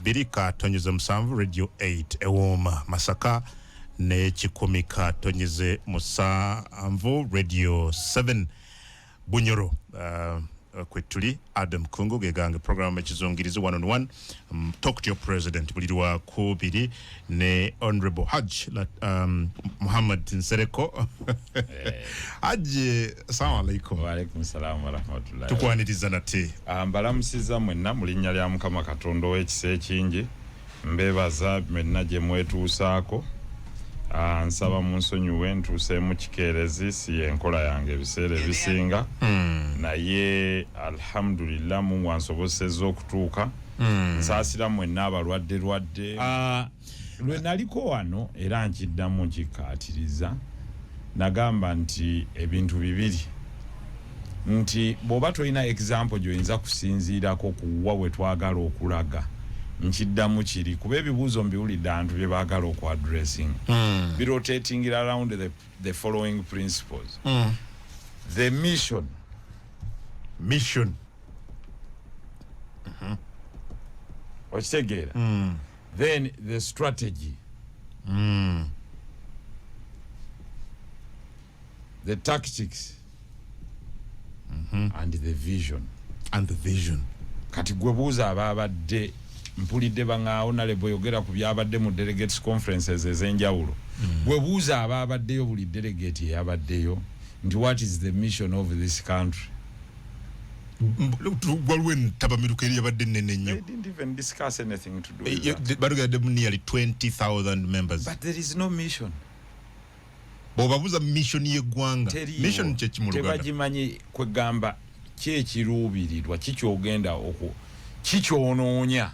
Birika tonyeze musanvu Radio 8 ewoma Masaka ne Chikomika tonyeze musanvu Radio 7 Bunyoro kwetuli Adam Kungu gegange program ekizongirizo 1-on-1 talk to your president bulirwa kubiri ne Honorable Hajj Muhammad Nsereko Hajj assalamu alaikum. Wa alaikum salam wa rahmatullahi. Tukwaniriza nate mbalamusiza mwenna mulinnya lya Mukama Katonda w'ekise kingi mbebaza mwenna gye mwetuusaako nsaba munsonyiwe ntuuse mu kikeerezi si enkola yange ebiseera ebisinga naye alhamdulillah Mungu ansobosezza okutuuka nsaasira mwenna abalwadde lwe naliko wano era nkiddamu nkikkaatiriza nagamba nti ebintu bibiri nti bw'oba tolina example gy'oyinza kusinziirako kuwa we twagala okulaga nkiddamu kiri kuba ebibuuzo mbiwulidde abantu bye baagala okwadressing be rotating around the following principles the mission okitegeera then the strategy the tactics and the vision kati gwe buuza ababadde mpulidde bangaawo nalebo yogera ku byabadde mu delegates conferences ez'enjawulo gwe buuza ababaddeyo buli delegate yabaddeyo nti what is the mission of this country Walwen tabamiruka eri yabadde nene nnyo. They didn't even discuss anything to do with that. Barugadde nearly 20,000 members. But there is no mission. Bobabuza mission y'eggwanga. Mission kye ki mu Luganda? Tebagimanyi kwegamba kyekiruubirirwa kikyogenda kikyonoonya.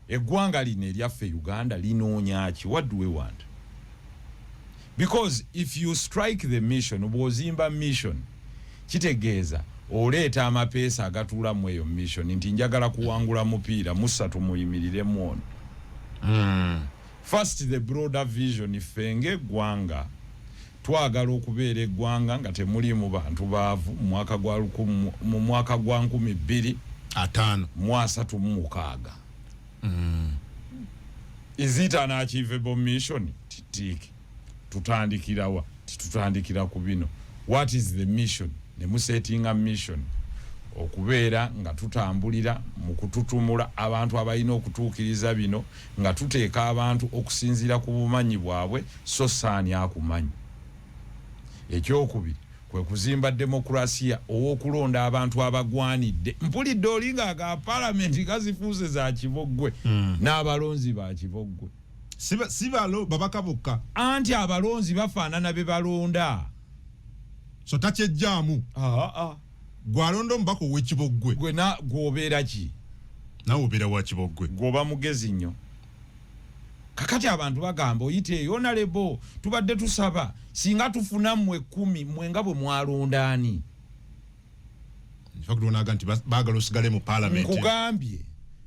Eggwanga lino eryaffe Uganda linoonya ki? What do we want? Because if you strike the mission, bw'ozimba mission, kitegeeza oleeta amapeesa agatuula mu eyo mission nti njagala kuwangula mupiira musatu muyimiriremu ono. First the broader vision ifenge eggwanga twagala okubeera eggwanga nga temulimu bantu baavu mu mwaka gwa 2036. Is it an achievable mission? Titiki tutandikirawa tutandikira ku bino. What is the mission? Nemusetinga mission okubeera nga tutambulira mu kututumula abantu abalina okutuukiriza bino nga tuteeka abantu okusinziira ku bumanyi bwabwe so saani akumanyi. Ekyokubiri kwe kuzimba demokrasiya ow'okulonda abantu abagwanidde. Mpulidde olinga aga parliament gazifuuse za kiboggwe n'abalonzi ba kiboggwe. Sibalo babaka bokka. Anti abalonzi bafaanana be balonda. So takyejjaamu. Gwalondo mbako w'ekiboggwe. Gwe gw'obeera ki? Nawe obeera wa kiboggwe. Gw'oba mugezi nnyo. Kakati abantu bagamba oyite yona lebo tubadde tusaba singa tufuna mmwe 10 mwe nga bwe mwalondaani. Nfakudonaga nti baagala osigale mu parliament. Nkugambye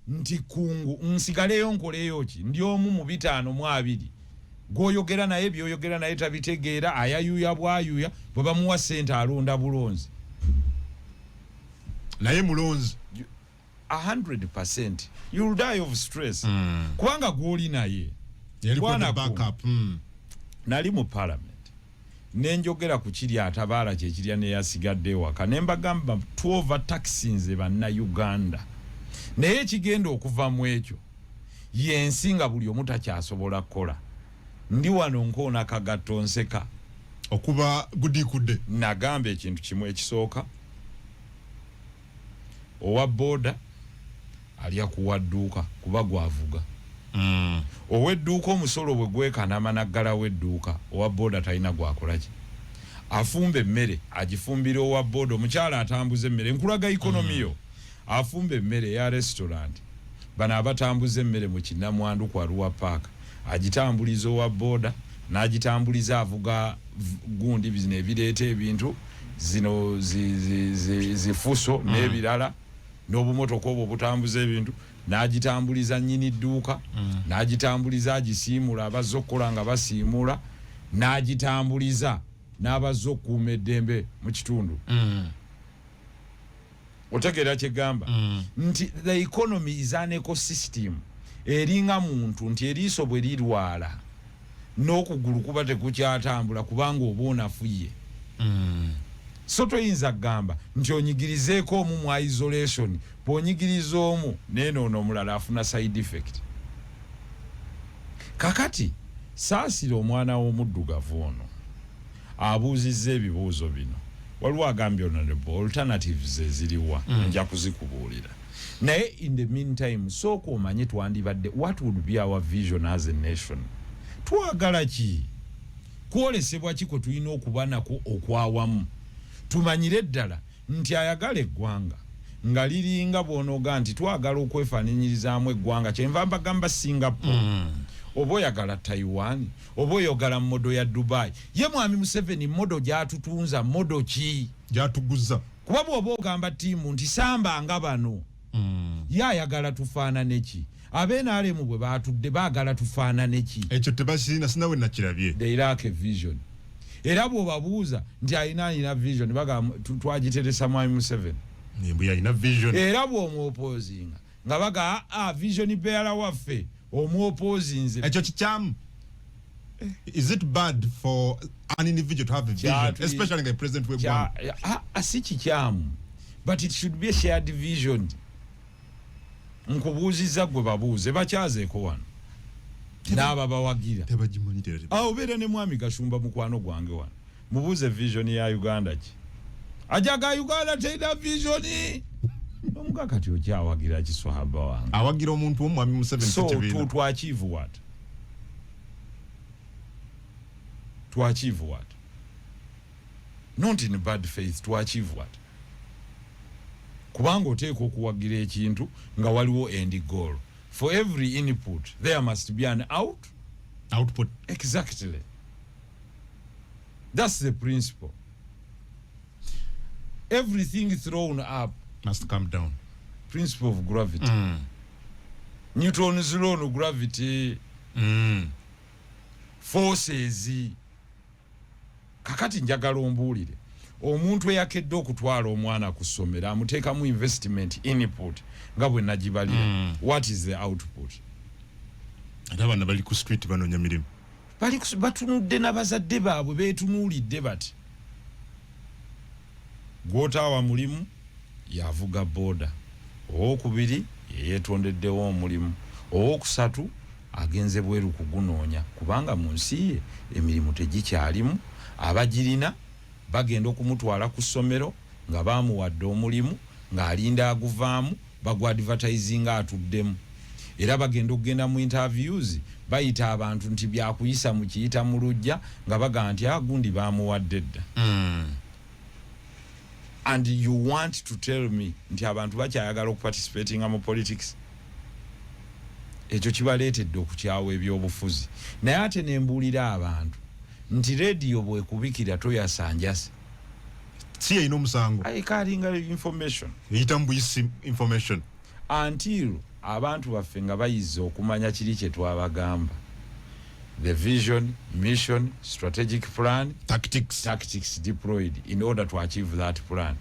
nti kungu nsigaleyo nkoleyo ki ndi omu mu 520. Goyogera naye byoyogera naye tabitegeera ayayuya bwayuya bwe bamuwa ssente alonda bulonzi. Naye mulonzi 100% you'll die of stress. Kubanga gwoli naye yalikuwa backup. Nali mu parliament nenjogera ku kiri atabaala kye kirya ne yasigadde ewaka ne mbagamba 12 taxis banna Uganda naye ekigenda okuva mu ekyo yensinga buli omu takyasobola kukola. Ndi wano nkoona kagatto nseka okuba gudikudde. Nagamba ekintu kimu ekisooka owa boda alya kuwa dduuka kuba gwavuga. Ow'edduuka omusolo bwe gwekanama naggala w'edduuka owa boda talina gwakola ki? Afumba emmere agifumbira owa boda omukyala atambuza emmere nkulaga ikonomiyo afumba emmere ya restaurant bano abatambuza emmere mu Kinnamwandu kwa Arua Park agitambuliza owa boda n'agitambuliza avuga gundi bizine ebireeta ebintu zino zifuso n'ebirala n'obumotoka obwo butambuza ebintu n'agitambuliza nnyini dduuka n'agitambuliza agisiimula abazze okukola nga basiimula n'agitambuliza n'abazze okukuuma eddembe mu kitundu. otegera kigamba nti the economy is an ecosystem eringa muntu nti eriiso bwe lirwala n'okugulu kuba tekukyatambula kubanga oba onafuye so toyinza kugamba nti onyigirizeeko omu mu isolation bw'onyigiriza omu neenoono omulala afuna side effect. Kakati saasira omwana w'omuddugavu ono abuuzizza ebibuuzo bino waliwo agambye honorable alternatives eziriwa nja kuzikubuulira naye in the meantime sooka omanye twandibadde what would be our vision as a nation. Twagala ki kwolesebwa ki kwe tulina okuba nako okwawamu tumanyire ddala nti ayagala eggwanga nga liringa bw'onoga nti twagala okwefaananyirizaamu eggwanga kyenva mbagamba Singapore oba oyagala Taiwan oba oyagala modo ya Dubai ye mwami Museveni modo gyatutunza modo ki gyatuguza kuba bw'oba ogamba ttiimu nti samba nga bano ye ayagala tufaanane ki ab'NRM bwe baatudde baagala tufaanane ki ekyo tebakirina sinawe nakirabye they lack a vision era bw'obabuuza nti alina vision bagamba twagiteresa mwami Museveni nimbu yalina vision era bw'omwopozinga nga baga vision bearer waffe omwopozinze ekyo kikyamu. Is it bad for an individual to have a vision, especially in the present way? Si kikyamu, but it should be a shared vision. Nkubuuziza gwe babuuze bakyazeeko wano n'aba bawagira obeera ne mwami Gashumba mukwano gwange wano mubuuze vision ya Uganda ki ajaga Uganda terina vision omuga kati okyawagira kiswahaba wange awagira omuntu omwami Museveni so to achieve what not in bad faith to achieve what kubanga oteeka okuwagira ekintu nga waliwo end goal. For every input there must be an output. Exactly, that's the principle. Everything thrown up must come down. Principle of gravity. Newton's law of gravity. Forces. Kakati njagala ombuulire omuntu eyakedde okutwala omwana ku ssomero amuteekamu investment input nga bwe nagibalira what is the output? Ate abaana bali ku street banoonya mirimu batunudde n'abazadde baabwe beetunuulidde bati gw'otaawa mulimu yavuga booda, owokubiri yeyeetondeddewo omulimu, owokusatu agenze bweru kugunoonya kubanga mu nsi ye emirimu tegikyalimu, abagirina bagenda okumutwala ku ssomero nga baamuwadde omulimu ng'alinda aguvaamu bagwa advertising atuddemu, era bagenda okugenda mu interviews bayita abantu nti byakuyisa mu kiyita mu lujja nga baga nti agundi baamuwadde dda. And you want to tell me nti abantu bakyayagala okuparticipating mu politics? Ekyo kibaleetedde okukyawa ebyobufuzi. Naye ate ne mbuulira abantu nti radio bwekubikira toyasanjase si yeyina omusango ayikalinga information eyita mbuyisi information until abantu baffe nga bayize okumanya kiri kye twabagamba, the vision, mission, strategic plan, tactics deployed in order to achieve that plan.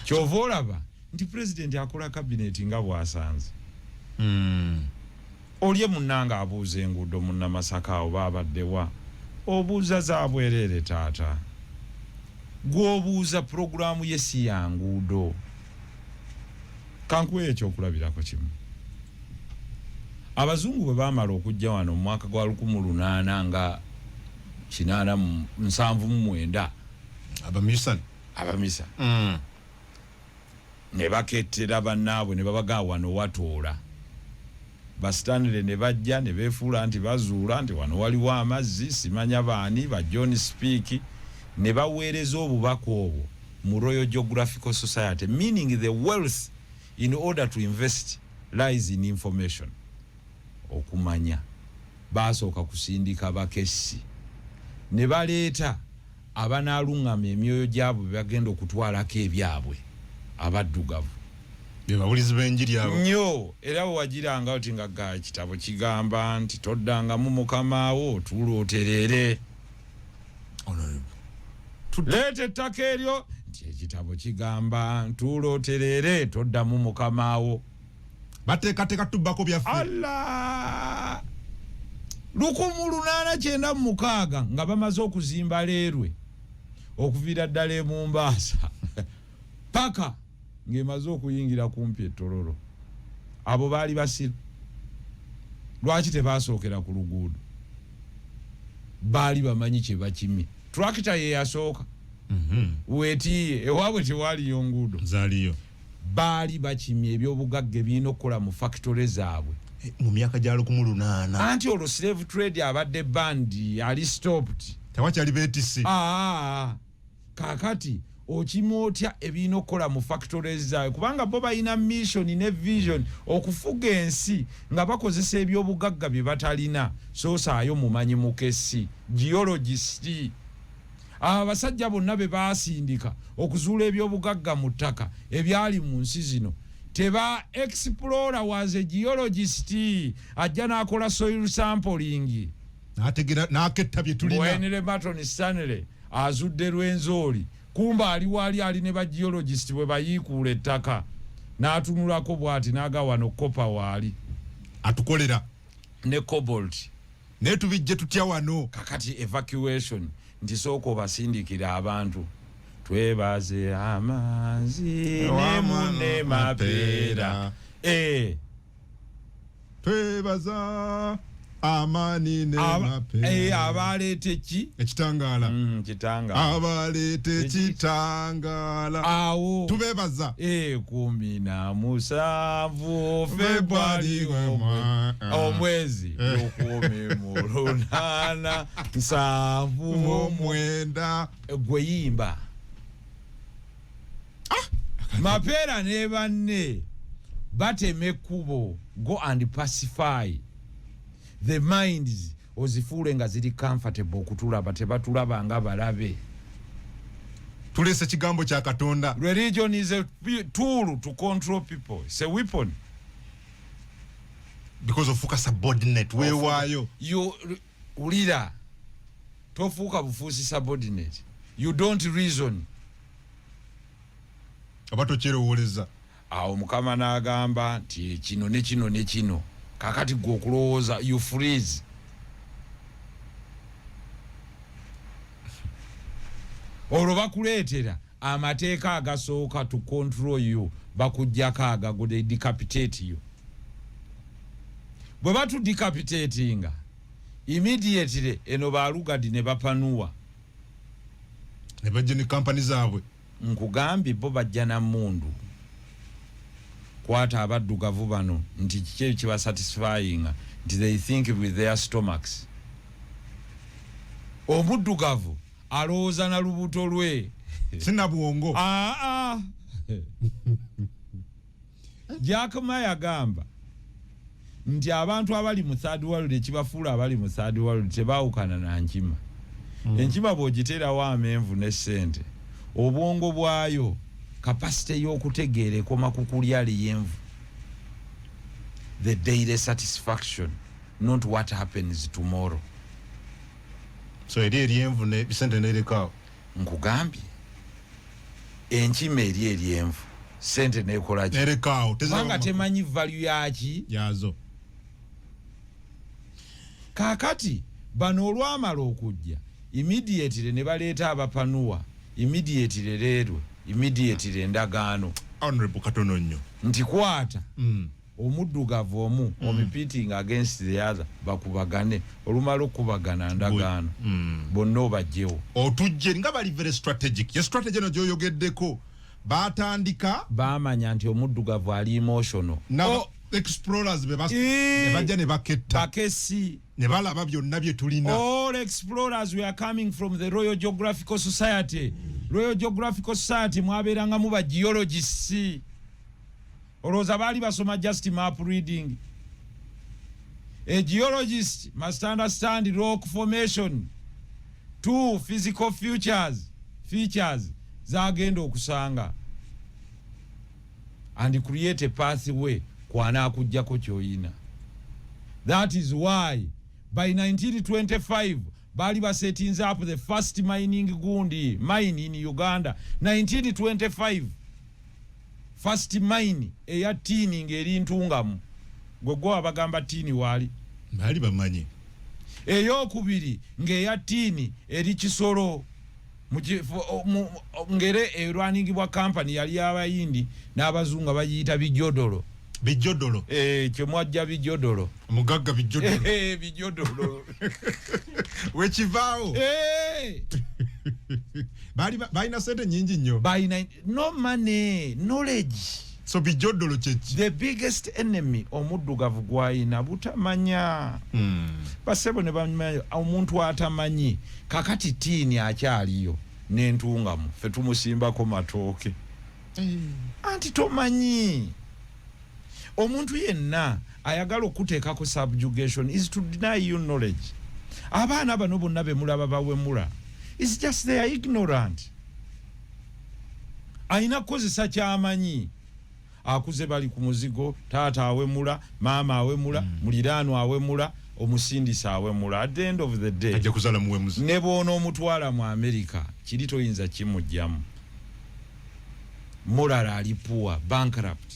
Kyova olaba nti president akola cabinet nga bwasanze. Olye munnanga abuuza enguudo munnamasaka oba abaddewa obuuza zaabwerere taata, gw'obuuza programu yesi ya nguudo. Kankuwa ekyokulabirako kimu, abazungu bwe baamala okujja wano mu mwaka gwa 1800 nga 879 abamisa ne bakettera bannaabwe ne babagaa wano watoola. Bastanley ne bajja ne beefuula nti bazuula nti wano waliwo amazzi simanya baani ba John Speak ne baweereza obubaka obwo mu Royal Geographical Society, meaning the wealth in order to invest lies in information. Okumanya basooka kusindika bakessi ne baleeta abanaalungama emyoyo gyabwe bagenda okutwalako ebyabwe abaddugavu bawulizi b'enjiri abo nnyo. Era wagiranga oti nga ga kitabo kigamba nti toddangamu mukamaawo tuulooterere leeta ettaka eryo nti ekitabo kigamba ntuulooterere toddamu mukamaawo bateekateeka tubbako byaffe Allah 1896 nga bamaze okuzimba leerwe okuviira ddala e Mombasa paka ng'emaze okuyingira kumpi ettololo abo baali basiru lwaki tebasookera ku luguudo baali bamanyi kye bakimye tractor ye yasooka weetiye ewaabwe tewaliyo nguudo zaaliyo baali bakimye ebyobugagga ebirina okukola mu factory zaabwe mu myaka gya 1800 anti olwo slave trade abadde bandi ali stopped tewakyali beetise kakati okimya otya ebirina okukola mu factories zaabwe kubanga bo balina mission ne vision okufuga ensi nga bakozesa ebyobugagga bye batalina so saayo mumanyi mukesi geologist abasajja bonna be baasindika okuzuula ebyobugagga mu ttaka ebyali mu nsi zino teba explorer was a geologist ajja n'akola soil sampling n'aketta bye tulina Bwenere Maton Stanley azudde Lwenzooli kumba ali wali ali ne ba geologist bwe bayiikuula ettaka n'atunulako bw'ati n'aga wano copper waali atukolera ne cobalt naye tubijje tutya wano kakati evacuation nti sooka obasindikira abantu twebaze amanzi ne mune mapeera twebaza amani ne mapeera abaleeta ki ekitangaala kitangaala abaleeta ekitangaala awo tubebaza 17 February omwezi okumi mulunana 7 gwe yimba mapeera ne banne batema ekkubo go and pacify the minds ozifuule nga ziri comfortable okutulaba tebatulaba nga balabe tulese kigambo kya Katonda religion is a tool to control people it's a weapon because of subordinate weewaayo you ulira tofuuka bufuusi subordinate you don't reason abato kyerowoleza awo mukama n'agamba nti kino ne kino ne kino kakati gwe okulowooza you freeze olwo bakuleetera amateeka agasooka to control you bakujjako agago de decapitate you bwe batu decapitatinga immediately eno balugadi ne bapanuwa ne bajja ne kampani zaabwe nkugambye bo bajja na mundu kwata abaddugavu bano nti kiki kiba satisfying nti they think with their stomachs omuddugavu alowooza na lubuto lwe sina bwongo Jack Ma yagamba nti abantu abali mu third world ekibafuula abali mu third world tebaawukana na nkima enkima bw'ogiteerawo amenvu ne ssente obwongo bwayo capacity y'okutegeera ekoma ku kulya liyenvu the daily satisfaction not what happens tomorrow so eri eryenvu ne bisente nerekawo nkugambye enkima eri eryenvu sente nekola ki nerekawo kubanga temanyi value yaki yazo kakati bano olwamala okujja immediately ne baleeta abapanuwa immediately leerwe immediately endagaano honorable katono nnyo nti kwata omuddugavu omu omupiting against the other bakubagane olumala okubagana ndagaano bonna obajjewo otujje nga bali very strategic ya strategy no gyoyogeddeko batandika bamanya nti omuddugavu ali emotional explorers be bajja ne baketta bakesi ne balaba byonna bye tulina all explorers were coming from the Royal Geographical Society. Royal Geographical Society mwabeeranga mu ba geologists olowooza baali basoma just map reading. A geologist must understand rock formation, 2 physical features zagenda okusanga and create a pathway kwana kujjako kyoyina. That is why by 1925 bali basettings up the first mining gundi mine in Uganda 1925 first mine eya tini ngeri ntungamu gwegwa abagamba tini wali bali bamanyi eyokubiri ngeya tini eri Kisoro ngere erwaningibwa company yali abayindi n'abazungu bayita bijodolo kyemwajja bijodolo mugagga bijodolo bijodolo wekivaawo balina sente nyingi nnyo no money knowledge so bijodolo kyeki the biggest enemy omuddugavu gwayina butamanya basebo ne bamanya omuntu atamanyi kakati tini akyaliyo n'entungamu fe tumusimbako matooke anti tomanyi omuntu yenna ayagala okuteekako subjugation is to deny you knowledge abaana bano bonna bemulaba bawemula is just they are ignorant ayina kukozesa kyamanyi akuze bali ku muzigo taata awemula maama awemula muliraano awemula omusindisa awemula at the end of the day ajja kuzala muwemuzi ne boona omutwala mu America kiri toyinza kimujjamu morala alipuwa bankrupt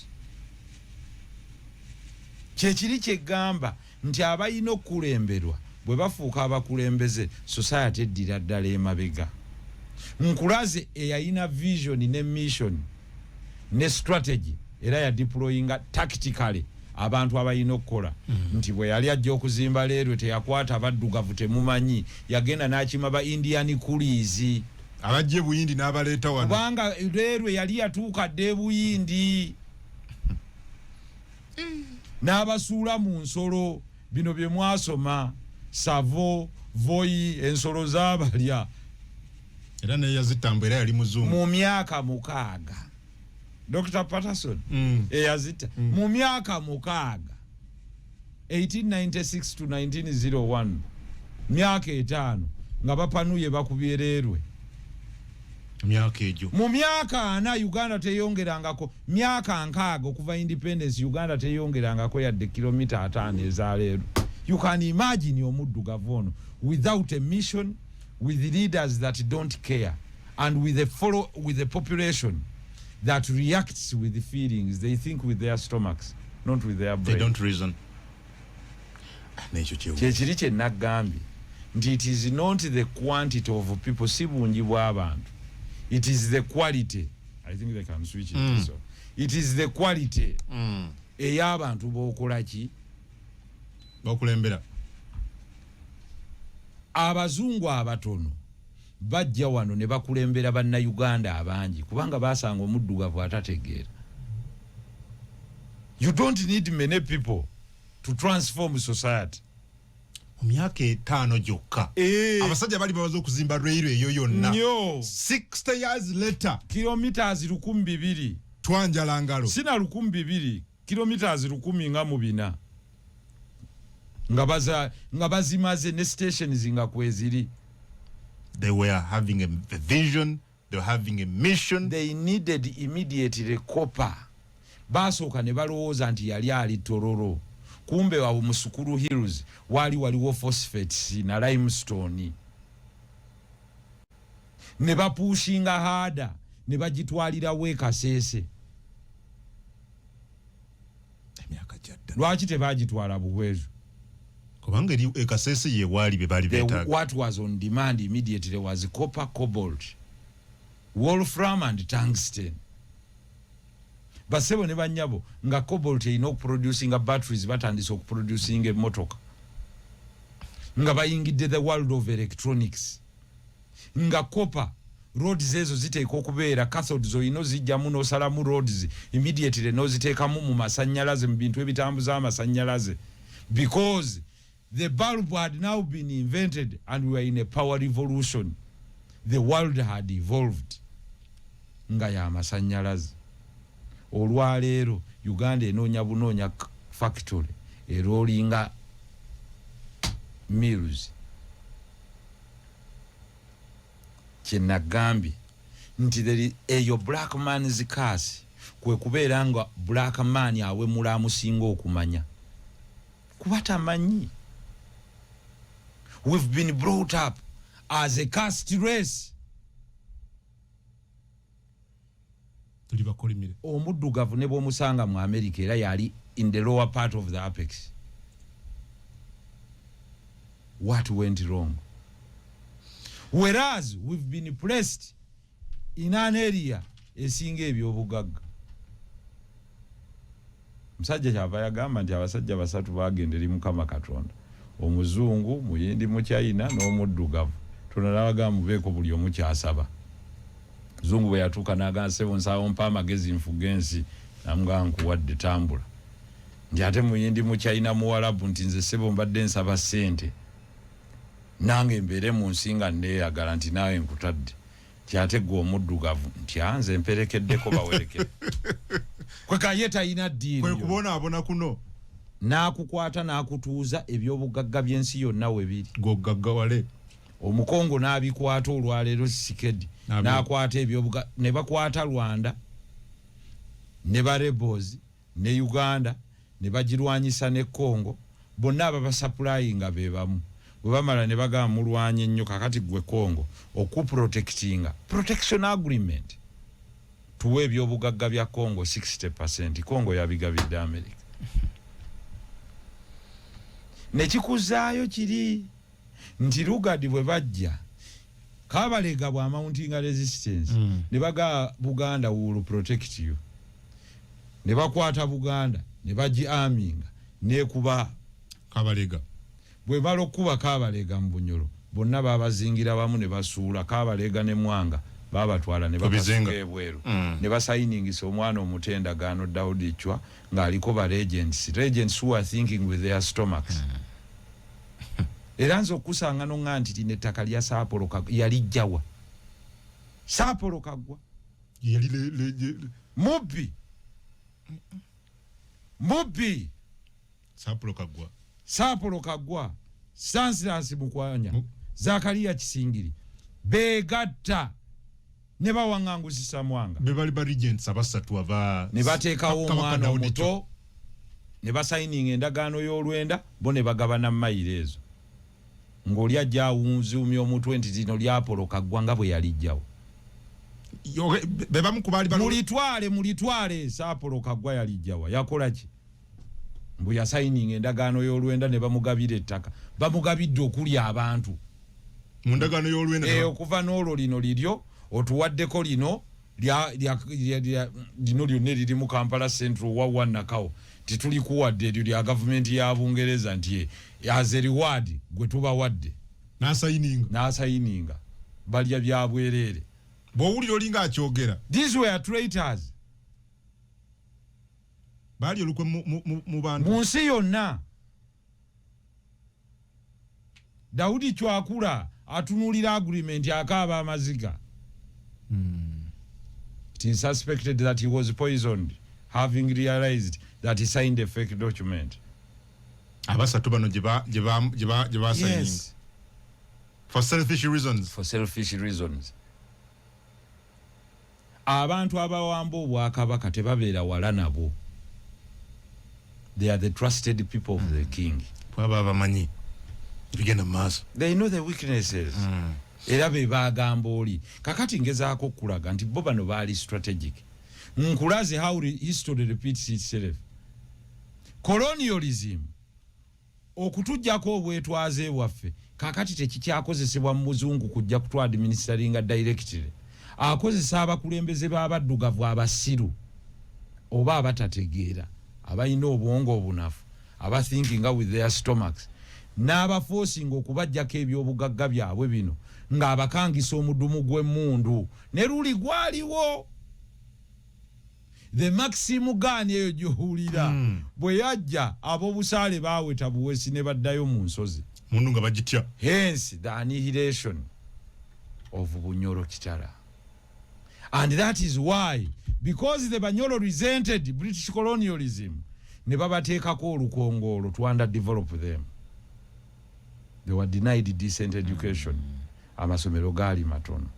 kyekiri kyegamba nti abayina okulemberwa bwe bafuuka abakulembeze society eddira ddala emabega nkulaze eyayina vision ne mission ne strategy era ya deployinga tactically abantu abayina okukola nti bwe yali ajja okuzimba leero teyakwata abaddugavu temumanyi yagenda n'akima ba Indian coolies abajje Buyindi n'abaleeta wano kubanga leero yali yatuuka dde Buyindi n'abasuula mu nsolo bino bye mwasoma savo voi ensolo z'abalya era naye yazitambula yali muzungu mu myaka 6 Dr. Patterson eyazita mu myaka 6 1896 to 1901 myaka 5 nga bapanuye bakubyereerwe myaka ejo mu myaka 4 Uganda teyongerangako myaka 6 okuva independence Uganda teyongerangako yadde kilomita 5 ezaleero. You can imagine omuddugavu ono without a mission, with leaders that don't care, and with the population that reacts with the feelings. They think with their stomachs, not with their brain. They don't reason. Kyekiri kye nagambye nti it is not the quantity of people, si bungi bw'abantu. It is the quality. I think they can switch it. So it is the quality ey'abantu b'okola ki bakulembera. Abazungu abatono bajja wano ne bakulembera bannayuganda abangi kubanga basanga omuddugavu atategeera. You don't need many people to transform society. Myaka 5 gyokka abasajja bali babaza okuzimba railway eyo yonna 60 years later kilometers 200 twanjalangalo sina 200 kilometers 104 nga bazimaze ne stations nga kweziri. They were having a vision, they were having a mission. They needed immediately copper. Basooka ne balowooza nti yali ali Tororo, kumbe wa Musukuru Hills waliwo phosphates na limestone. Ne bapushinga harder, ne bagitwalira we Kasese. Lwaki tebagitwala Buweezu? Kubanga eri Kasese ye wali be bali beetaaga. What was on demand immediately was copper, cobalt, wolfram and tungsten. Basebo ne banyabo nga cobalt ino producing batteries batandise okuproducing emotoka. Nga bayingidde the world of electronics. Nga copper roads ezo ziteeka okubeera cathodes ino zijja muno osalamu roads immediately no ziteekamu mu masannyalaze mu bintu ebitambuza amasannyalaze, because the bulb had now been invented and we were in a power revolution. The world had evolved. Nga ya masannyalaze. Olwaleero Uganda enoonya bunoonya factory eroolinga mills. Kyenagambye nti eyo black man's curse kwe kubeera nga black man awemula amusinga okumanya kuba tamanyi. We've been brought up as a caste race. Omuddugavu ne bw'omusanga mu America era yali in the lower part of the apex. What went wrong? Whereas we've been placed in an area esinga ebyobugagga. Musajja kyava yagamba nti abasajja basatu bagendera Mukama Katonda. Omuzungu, muyindi mu China n'omuddugavu. Tunalaba mubeeko buli omu kyasaba. Zungu bwe yatuuka n'agamba ssebo nsaba ompa amagezi nfugensi namugamba nkuwadde tambula. Nti ate muyindi mu China muwalabu nti nze ssebo mbadde nsaba ssente. Nange mbeere mu nsi nga nneeyagala nti naawe nkutadde. Nti ate gwe omuddugavu nti nze mperekeddeko bawerekere. Kwe kaye talina ddiini. Kwe kubonaabona kuno. N'akukwata n'akutuuza ebyobugagga by'ensi yonna we biri. G'ogaggawale. Omukongo n'abikwata olwaleero Sikedi. N'akwata ebyobugagga ne bakwata Rwanda ne ba rebels ne Uganda ne bagirwanyisa ne Congo. Bonna ababasappulayinga be bamu. Bwe bamala ne bagamba mulwanye nnyo kakati gwe Congo okuprotectinga. Protection agreement. Tuwe ebyobugagga bya Congo 60%. Congo yabigabidde America. Nekikuzaayo kiri nti Lugard bwe bajja Kabalega bwa mounting resistance ne baga Buganda will protect you. Ne bakwata Buganda ne baji arminga ne kuba Kabalega bwe balo kuba Kabalega mu Bunyoro bonna babazingira bamu ne basuula Kabalega ne Mwanga babatwala ne bakasenga ebweru ne basayiningisa omwana omutenda gano Daudi Chwa ng'aliko ba regents who are thinking with their stomachs. Eranzo kusanga no nganti tinetaka lya Sapolo yali jjawa. Sapolo kagwa. Yali Mubi. Sapolo kagwa. Sansiransi mukwanya. Zakaria Kisingiri. Begatta. Ne bawanganguzisa Mwanga. Bebali ba regents abasatu aba. Ne bateekawo omwana omuto. Ne basayininga endagaano y'olwenda bo ne bagabana mayirezo. Ng'oli ajja awunzumya omutwe nti zino lyapolo kaggwa nga bwe yalijjawo. Bebamu kubali balo. Mulitwale Sapolo kaggwa yalijjawa. Yakola ki? Mbu yasayininga endagaano y'olwenda ne bamugabira ettaka. Bamugabidde okulya abantu. Mu ndagaano y'olwenda. Okuva n'olwo lino liryo otuwaddeko lino lino lyonna liri mu Kampala Central wa Nakawo. Tituli kuwadde eryo lya gavumenti ya Bungereza nti as a reward gwe tubawadde. N'asayininga. Balya bya bwereere. Bw'owulira olinga akyogera. These were traitors. Bali olukwe mu bantu. Mu nsi yonna. Daudi Chwakula atunulira agreement akaaba amaziga. It is suspected that he was poisoned, having realized that he signed a fake document. Abasatu bano jeba signing. Yes. For selfish reasons. Abantu abawamba obwakabaka tebabeera wala nabo. They are the trusted people of the king. Babamanyi. Bigenda maaso. They know the weaknesses. Era be bagamba oli. Kakati ngezaako kulaga nti bo bano baali strategic. Nkulaze how history repeats itself. Colonialism okutujjako obwetwaze waffe kakati tekikyakozesebwa mu muzungu kujja kutwa administeringa directly. Akozesa abakulembeze b'abaddugavu abasiru oba abatategeera abayina obwongo obunafu aba thinking with their stomachs n'aba forcing okubajjako ebyobugagga byabwe bino ng'abakangisa omudumu gw'emmundu ne luli gwaliwo. The Maxim Gani eyo gy'owulira bwe yajja ab'obusaale baaweta buwesi ne baddayo mu nsozi. Mundu nga bagitya. Hence the annihilation of Bunyoro Kitara. And that is why, because the Banyoro resented British colonialism, ne babateekako olukongolo to underdevelop them. They were denied decent education. Amasomero gaali matono.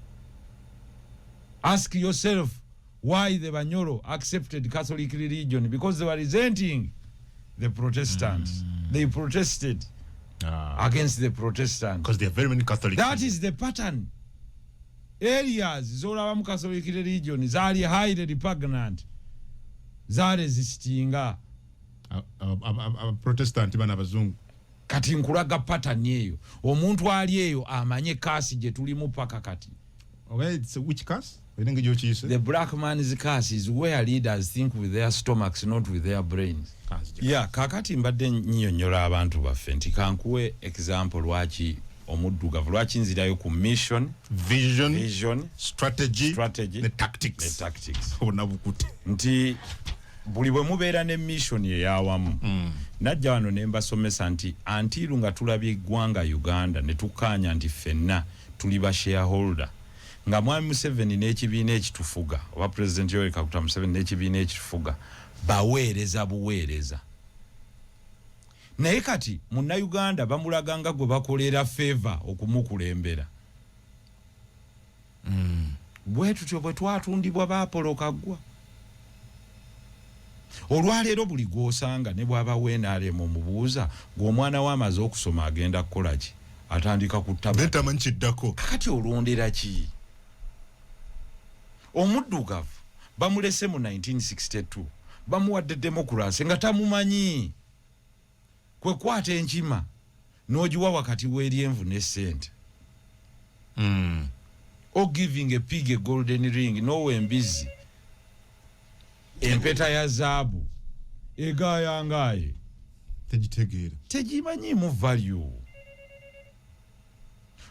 Ask yourself why the Banyoro accepted Catholic religion, because they were resenting the Protestants. They protested against the Protestants. Because there are very many Catholics. That is the pattern. Areas zolaba mu Catholic religion zali highly repugnant. Zale zisitinga. Protestant bana bazungu. Kati nkulaga pattern eyo. Omuntu ali eyo amanye kasi je tulimu paka kati. Okay, it's which curse? The black man's curse is where leaders think with their stomachs, not with their brains. Yeah, kakati mbadde nnyonnyola abantu baffe nti kankuwe example lwaki omuddugavu lwaki nzirayo ku mission, vision, strategy ne tactics. Nti buli bwe mubeera ne mission eyawamu najja wano ne mbasomesa nti antiru nga tulabye eggwanga Uganda ne tukkaanya nti ffenna tuli ba shareholder nga Mwami Museveni n'ekibiina ekitufuga oba President Yoweri Kaguta Museveni n'ekibiina ekitufuga baweereza buweereza naye kati Munnayuganda bamulaganga gwe bakolera favor okumukulembera bwe tutyo bwe twatundibwa baapolo kaggwa olwaleero buli gw'osanga ne bw'aba weenaalemu omubuuza ng'omwana we amaze okusoma agenda kukola ki atandika kutaba kakati olwondera ki omuddugavu bamulese mu 1962 bamuwadde democracy nga tamumanyi kwe kwata enkima n'ogiwa wakati w'eryenvu ne ssente or giving a pig a golden ring nowe embizi empeta ya zaabu egayangaye tegimanyiimu value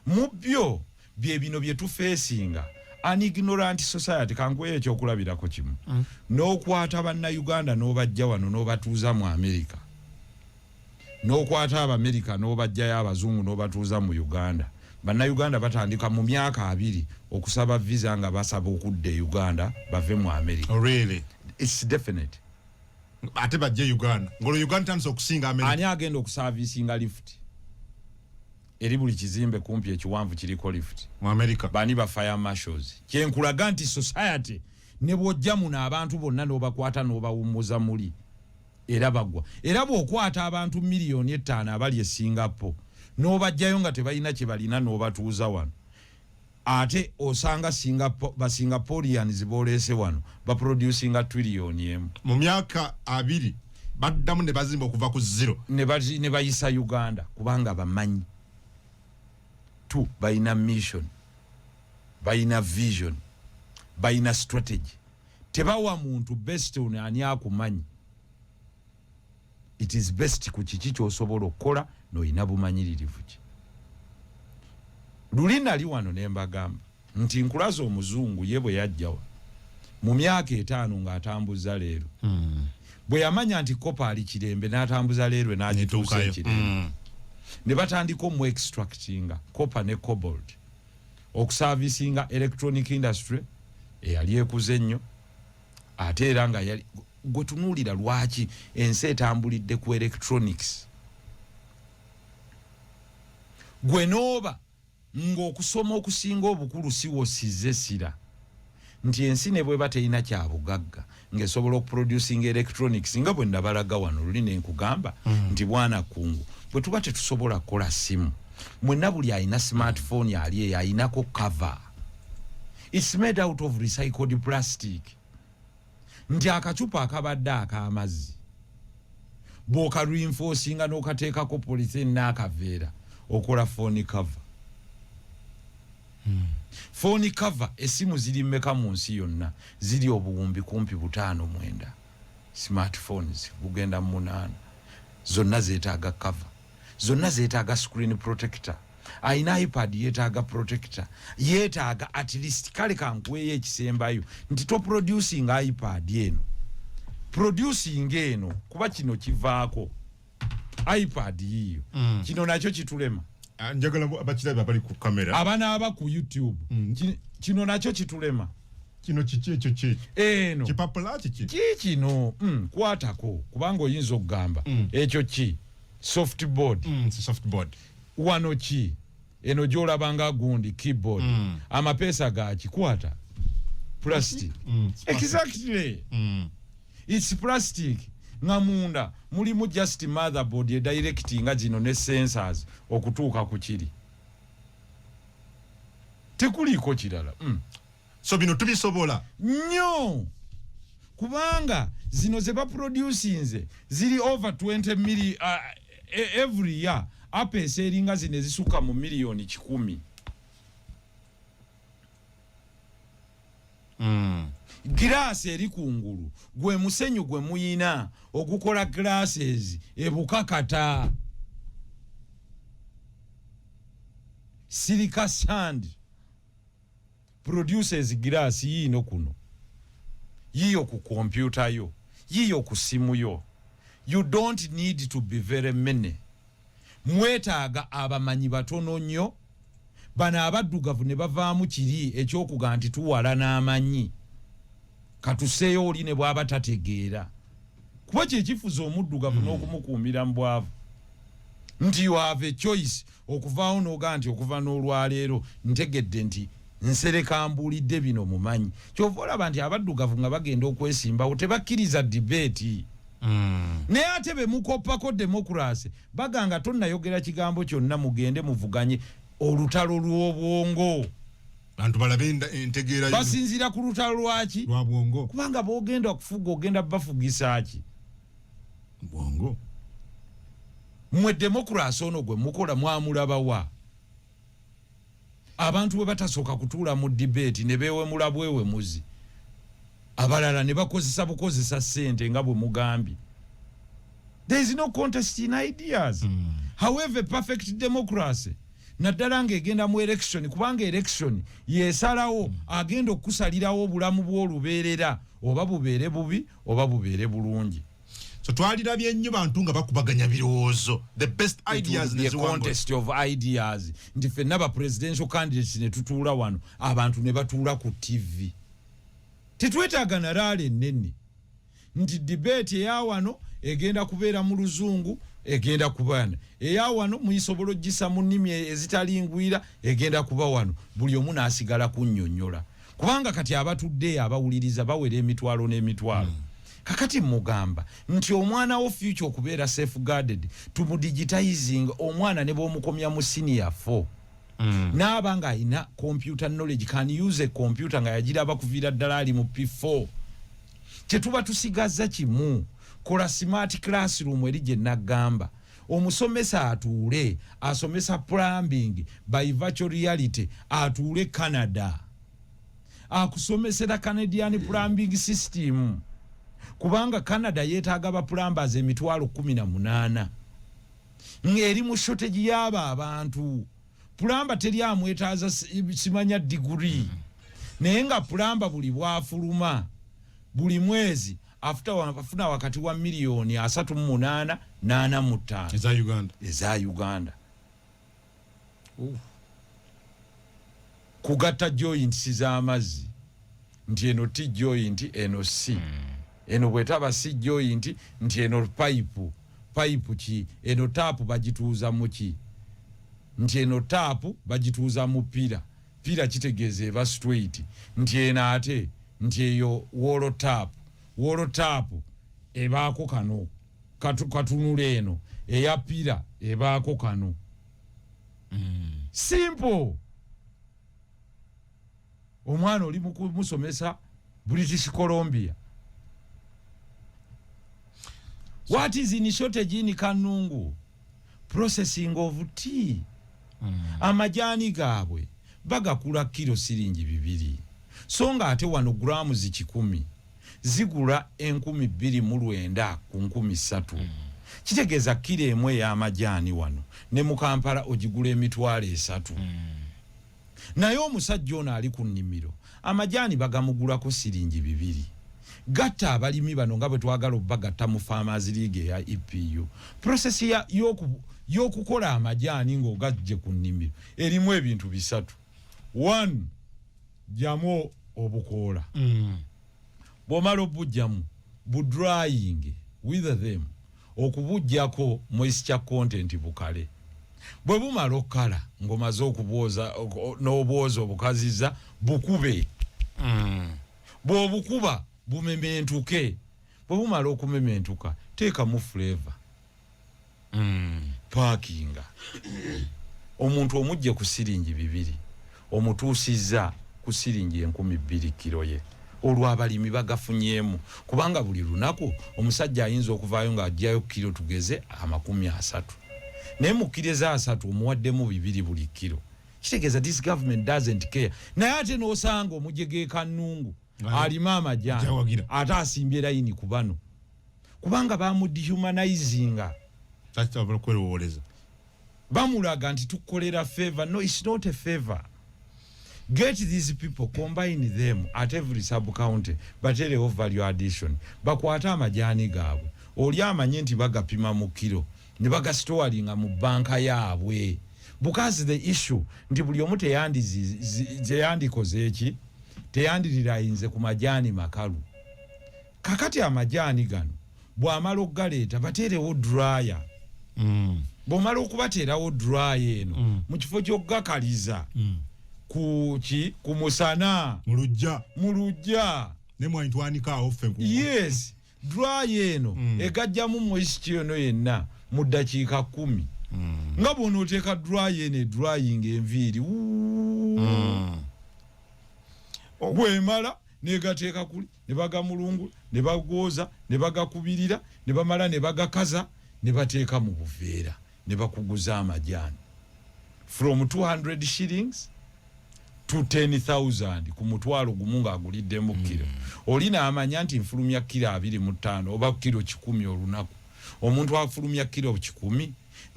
mu byo bye bino bye tufeesinga an ignorant society kankuweyo ekyokulabirako kimu n'okwata bannayuganda n'obajja wano n'obatuuza mu America n'okwata Abamerika n'obajjayo abazungu n'obatuuza mu Uganda bannayuganda batandika mu myaka 2 okusaba visa nga basaba okudda e Uganda bave mu America. Oh, really? It's definite. Ate bajje Uganda ngolo Uganda tanso okusinga America ani agenda okusavisinga lift eri buli kizimbe kumpi ekiwanvu kiriko lift mu America bani ba fire marshals kyenkulaga nti society ne bwojja muno abantu bonna n'obakwata n'obawummuza muli era bagwa era bw'okwata abantu miliyoni 5 abali e Singapore n'obajjayo nga tebalina kye balina n'obatuuza wano ate osanga ba Singaporeans boolese wano ba producing a trillion emu mu myaka 2 baddamu ne bazimba okuva ku zero ne bayisa Uganda kubanga bamanyi tu bayina mission bayina vision bayina strategy tebawa muntu best on ani akumanyi it is best ku kiki ky'osobola okukola n'oyina bumanyiririvu ki lulina li wano ne mbagamba nti nkulaza omuzungu ye bwe yajjawa mu myaka 5 ng'atambuza leero bwe yamanya nti kopa ali kirembe n'atambuza leero n'agituusa ekirembe ne batandika mu extractinga kopa ne cobalt okusavisinga electronic industry eyali ekuze nnyo ate era nga yali gwe tunuulira lwaki ensi etambulidde ku electronics gwe nooba ng'okusoma okusinga obukulu siwosize sira nti ensi ne bweba terina kya bugagga ng'esobola okuproducinga electronics nga bwe nabalaga wano luli ne nkugamba nti bwana kungu bwe tuba tetusobola kukola simu mwenna buli alina smartphone ali eyo ayinako cover it's made out of recycled plastic nti akacupa akabadde ak'amazzi bw'oka reinforcinga n'okateekako polythene n'akaveera okola phone cover phone cover esimu ziri mmeka mu nsi yonna ziri obuwumbi kumpi 5-9 smartphones bugenda mu 8 zonna zeetaaga cover zonna zeetaaga screen protector aina iPad yeetaaga protector yeetaaga at least kale kankuweeyo ekisembayo nti to producing iPad eno producing eno kuba kino kivaako iPad yiyo kino nakyo kitulema njagala abakirabe abali ku kamera abana aba ku YouTube kino nakyo kitulema kino kiki ekyo ki eno kipapula kiki kino kwatako kubanga oyinza okugamba ekyo ki softboard softboard wano ki eno gyolabanga gundi keyboard amapeesa gakikwata plastic exactly it's plastic nga munda mulimu just motherboard e directing zino ne sensors okutuuka ku kiri tekuliko kirala so bino tubisobola nnyo kubanga zino ze baproducinze ziri over 20 million every year apesa eringa zine zisuka mu miliyoni 10 Glass eri kungulu gwe musenyu gwe muyina okukola glasses ebukakata silica sand produces glass yino kuno yiyo ku computer yo yiyo ku simu yo you don't need to be very many mwetaaga abamanyi batono nnyo bana abaddugavu ne bavaamu kiri ekyokuga nti tuwala n'amanyi katuseeyo oli ne bw'aba tategeera kuba kyekifuza omuddugavu n'okumukuumira mu bwavu nti you have a choice okuvaawo n'oga nti okuva n'olwaleero ntegedde nti nsereka mbuulidde bino mumanyi kyova olaba nti abaddugavu nga bagenda okwesimbawo tebakkiriza debate naye ate be mukoppako demokrasi baganga tonnayogera kigambo kyonna mugende muvuganye olutalo lw'obwongo bantu balabe entegeera basinzira ku lutalo lwaki lwa bwongo kubanga bwogenda kufuga ogenda bafugisa ki bwongo mwe demokrasi ono gwe mukola mwamulabawa abantu bwe batasooka kutuula mu debate ne beewemula bwewemuzi abalala ne bakozesa bukozesa ssente nga bwe mugambye there is no contest in ideas however perfect democracy naddala ng'egenda mu election kubanga election yeesalawo agenda okusalirawo obulamu bw'olubeerera oba bubeere bubi oba bubeere bulungi so twalirabye ennyo bantu nga bakubaganya birowoozo the best ideas the contest of ideas nti ffenna ba presidential candidates ne tutuula wano abantu ne batuula ku TV tetwetaaga na raale ennene nti debate eya wano egenda kubeera mu luzungu egenda kubaana eya wano muyisobola ogisa mu nnimi ezitalingwira egenda kuba wano buli omu n'asigala kunnyonnyola kubanga kati abatudde abawuliriza bawera emitwalo n'emitwalo kakati mugamba nti omwana wo future okubeera safeguarded tumudigitizing omwana ne bw'omukomya mu senior 4 n'aba nga alina computer knowledge can use a computer nga yagiraba kuviira ddala ali mu P4 kyetuba tusigazza kimu kola smart classroom eri gye nagamba omusomesa atuule asomesa plumbing by virtual reality atuule Canada akusomesera Canadian plumbing system kubanga Canada yeetaaga ba plumbers emitwalo 18 ng'eri mu shortage y'aba abantu plumber teri amwetaaza simanya degree naye nga plumber buli bwafuluma buli mwezi afuna wakati wa miliyoni 38.85 eza Uganda kugatta joints z'amazzi nti eno T joint eno C eno bwetaba C joint nti eno pipe ki eno tapu bagituuza mu ki nti eno tapu bagituuza mu pira kitegeeza eba straight nti eno ate nti eyo wall tap ebaako kano katunula eno eya pira ebaako kano simple omwana oli musomesa British Columbia what is in shortage in Kanungu processing of tea amajani gaabwe bagakula kilo siringi 2 so nga ate wano grams 100 zigula 2,200 ku 3,000 kitegeeza kilo emwe y'amajani wano ne mu Kampala ogigula emitwalo 3 naye omusajja ono ali ku nnimiro amajani bagamugulako siringi 2 gatta abalimi bano nga bwe twagala obbagatta mu Farmers League ya EPU process y'okukola amajani ng'ogajje ku nnimiro erimu ebintu 3 1 jamu obukoola bw'omala obujjamu budrying with them okubujjako moisture content bukale bwe bumala okukala ng'omaze okubwoza n'obwoza obukaziza bukube bw'obukuba bumementuke bwe bumala okumementuka teeka mu flavor parkinga omuntu omujje ku siringi 2 omutuusiza ku siringi 1200 kilo ye olwo abalimi bagafunyemu kubanga buli lunaku omusajja ayinza okuvaayo ng'ajjayo kilo tugeze 30 naye mu kilo eza 3 omuwaddemu 2 buli kilo kitegeeza this government doesn't care naye ate n'osanga omujege Kanungu alima amajani ate asimbye layini ku bano kubanga bamudehumanizinga bamulaga nti tukolera favor. No, it's not a favor. Get these people, combine them at every sub-county, batelewo value addition. Bakwata amajani gaabwe. Oli amanye nti bagapima mu kilo, ne bagastoringa mu banka yaabwe. Because the issue, nti buli omu teyandikoze eki, teyandirirayinze ku majani makalu. Kakati amajani gano, bw'amala okugaleeta bateerewo dryer. Bw'omala okubateerawo dryer eno, mu kifo ky'okugakaliza. Ku musana mulujja ne mwantwanika ofe ku yes dryer eno egajjamu moisture eno yenna mu dakiika 10 nga bw'ono oteeka dryer eno drying enviiri gwemala negateeka kuli ne bagamulungu ne bagooza ne bagakubirira ne bamala ne bagakaza ne bateeka mu buveera ne bakuguza amajani from 200 shillings to 10,000 ku mutwalo gumu ng'aguliddemu kilo. Olina amanya nti nfulumya kilo 25 oba kilo 10 olunaku. Omuntu afulumya kilo 10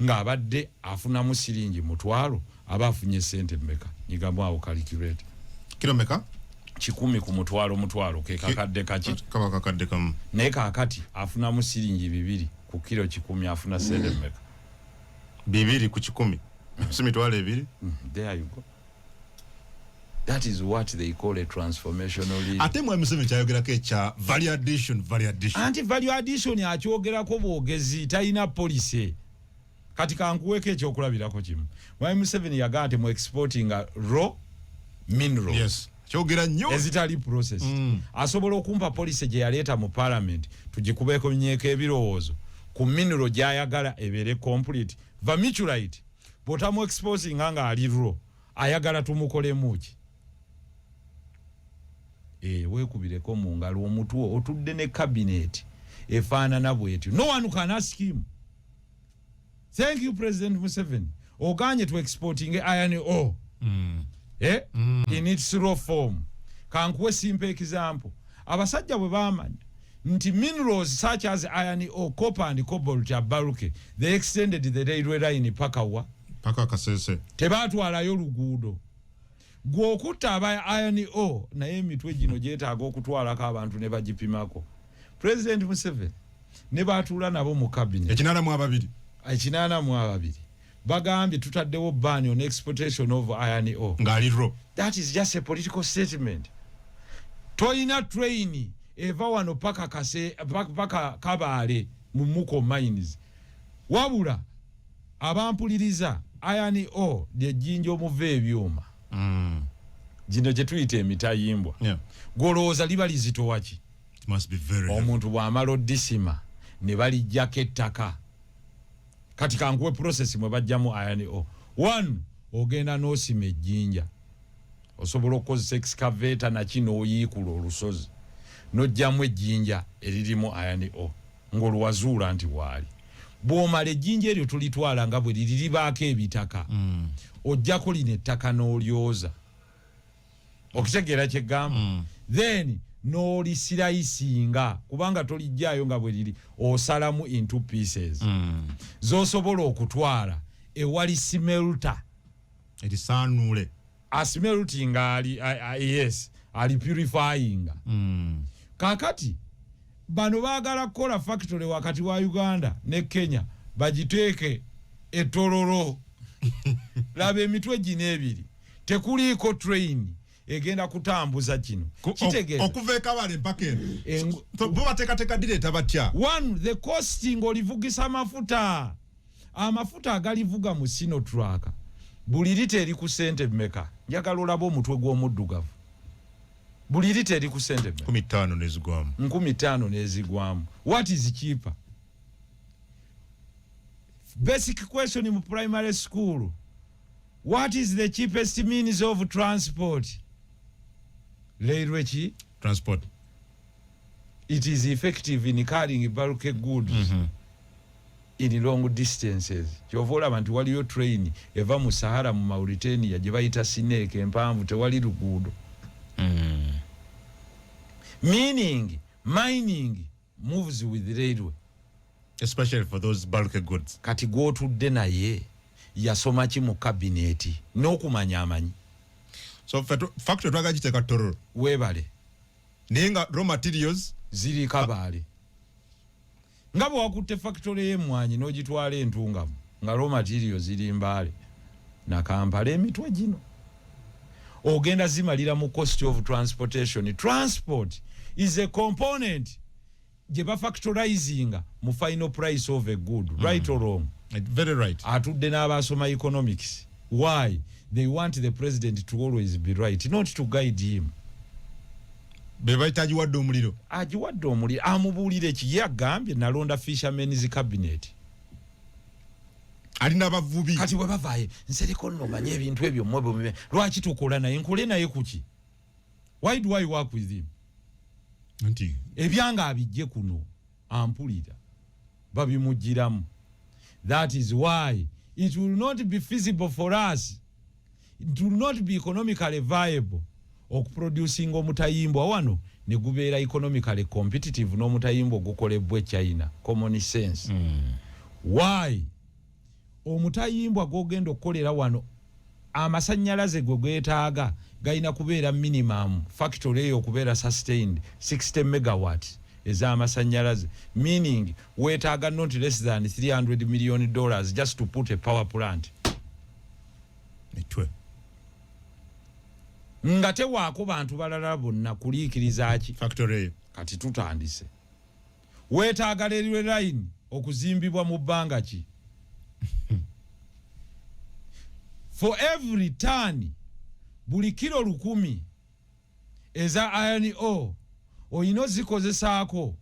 ng'abadde afunamu siringi mutwalo aba afunye sente mmeka. Nyigamu awo calculate. Kilo meka? 10 ku mutwalo ke kakadde kaki. Kaba kakadde kamu. Naye kakati afunamu siringi 2 ku kilo 10 afuna sente mmeka. 2 ku 10. Simitwale 2. There you go. That is what they call a transformational leader. Ate mwe museme chayogerako echa value addition. Anti value addition akyogerako bwogezi talina policy. Katika nkuweke ekyokulabirako kimu. Mwe Museveni yagante mu exporting raw mineral. Yes. Kyogera nnyo. Ezitali process. Asobola okumpa policy gye yaleeta mu parliament tugikubeko nyeeko ebirowoozo. Ku mineral gyayagala ebere complete. Vermiculite. Botamu exposing nga ali raw. Ayagala tumukolemu ki. Weekubireko mu ngalo omutu otudde ne cabinet efaanana bwetyo. No one can ask him. Thank you President Museveni. Oganye to exporting iron ore. In its raw form. Kankuwe simple example. Abasajja bwe bamanya nti minerals such as iron ore, copper and cobalt abaruke. They extended the railway line paka Kasese. Tebatwalayo luguudo. Gwokutta aba iron ore naye emitwe gino gyetaaga okutwalako abantu ne bagipimako. President Museveni ne baatuula nabo mu cabinet. Ekinana mu ababiri. Bagambye tutaddewo ban on exportation of iron ore. Ngali raw. That is just a political statement. Toyina train eva wano paka Kabale mu Muko mines. Wabula abampuliriza iron ore lye jjinja omuva ebyuma. Jino gye tuyita emitayimbwa. Golowooza liba lizitowa ki? It must be very omuntu bw'amala oddisima ne balijjako ettaka. Kati kankuwe process mwe bajjamu iron ore. One, ogenda n'osima ejjinja. Osobola okukozesa excavator na kino oyiikula olusozi. N'ojjamu ejjinja eririmu iron ore. Ng'olwazuula nti waali. Bw'omala ejjinja eryo tulitwala nga bwe liribaako ebitaka. Ojjako lino ettaka n'olyoza. Okitegeera kye gamba. Then n'olisirayisinga kubanga tolijjaayo nga bwe liri osalamu into pieces. Z'osobola okutwala ewali smelter. Erisaanule. Smelting yes, ali purifying. Kakati bano baagala kukola factory wakati wa Uganda ne Kenya bagiteeke etololo. Laba emitwe gino ebiri tekuliiko train egenda kutambuza kino. Kitegeeza okuva e Kabale mpaka eno bo bateekateeka direta batya. One, the costing olivugisa amafuta agalivuga mu Sinotrack buli lita eri ku sente mmeka? Njagala olaba omutwe gw'omuddugavu. Buli lita eri ku sente mmeka? 15 n'ezigwamu. 15 n'ezigwamu. What is cheaper? Basic question in primary school. What is the cheapest means of transport? Railway transport. It is effective in carrying bulk goods in long distances. Kyovola abantu waliyo train eva mu Sahara mu Mauritania gye bayita Sineke empanvu tewali luguudo. Meaning mining moves with railway, especially for those bulk goods. Kati gw'otudde naye yasoma ki mu cabinet n'okumanya amanyi. So factory twagagiteeka Tororo. Weebale. Naye nga raw materials ziri Kabaale. Nga bwe wakutte factory y'emmwanyi n'ogitwala Entungamu nga raw materials ziri Mbaale na Kampala emitwe gino. Ogenda zimalira mu cost of transportation. Transport is a component gye bafactorizing mu final price of a good. Right or wrong? Very right. Atudde n'abasoma economics. Why? They want the president to always be right, not to guide him. Bebaita ajiwadde omuliro. Ajiwadde omuliro. Amubuulire ki ye agambye nalonda fishermen's cabinet. Alina abavubi. Kati bwe bavaayo nsereko nno manye ebintu ebyo mmwe lwaki tukola naye nkole naye kuki? Why do I work with him? Anti. Ebyanga abijje kuno ampulira babimugiramu. That is why it will not be feasible for us. It will not be economically viable okuproducing omutayimbwa wano ne gubeera economically competitive n'omutayimbwa gukolebwa China. Common sense. Why? Omutayimbwa gogenda okukolera wano amasannyalaze gwe geetaaga galina kubeera minimum factory eyo okubeera sustained 60 megawatts ez'amasannyalaze, meaning weetaaga not less than $300 million just to put a power plant. Etwe. Nga tewaako bantu balala bonna kuliikiriza ki factory. Kati tutandise. Weetaaga railway line okuzimbibwa mu bbanga ki? For every ton buli kilo 100 eza iron ore oyino zikozesaako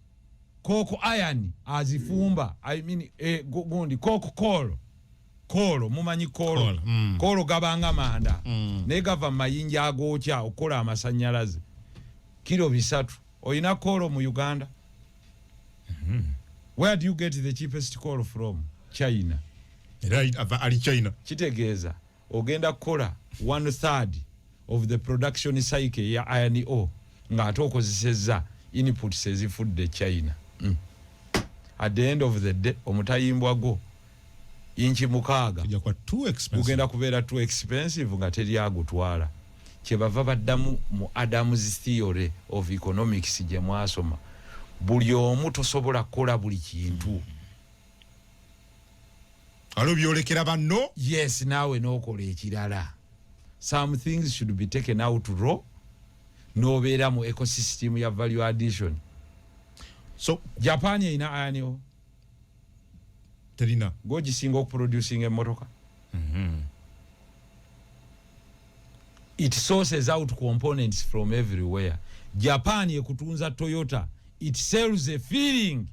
coke iron azifumba, I mean gundi coke kolo mumanyi kolo kolo gabanga manda ne gava mayinja agokya okola amasannyalaze kilo 3 oyina kolo mu Uganda. Where do you get the cheapest coal from? China. Right, ali China. Kitegeeza ogenda kukola 1/3 of the production cycle ya iron ore nga ate okozesezza inputs ezifudde China. At the end of the day omutayimbwa go inchi mukaaga kujja kwa too expensive. Ugenda kubeera too expensive nga teri agutwala. Kyebava baddamu mu Adams theory of economics gye mwasoma. Buli omu tosobola kukola buli kintu. Alo byolekera banno? Yes, naawe n'okola ekirala. Some things should be taken out raw. N'obeera mu ecosystem ya value addition. So Japan ina iron ore. Terina. Gogisinga okuproducing emmotoka. It sources out components from everywhere. Japan ekutunza Toyota. It sells a feeling.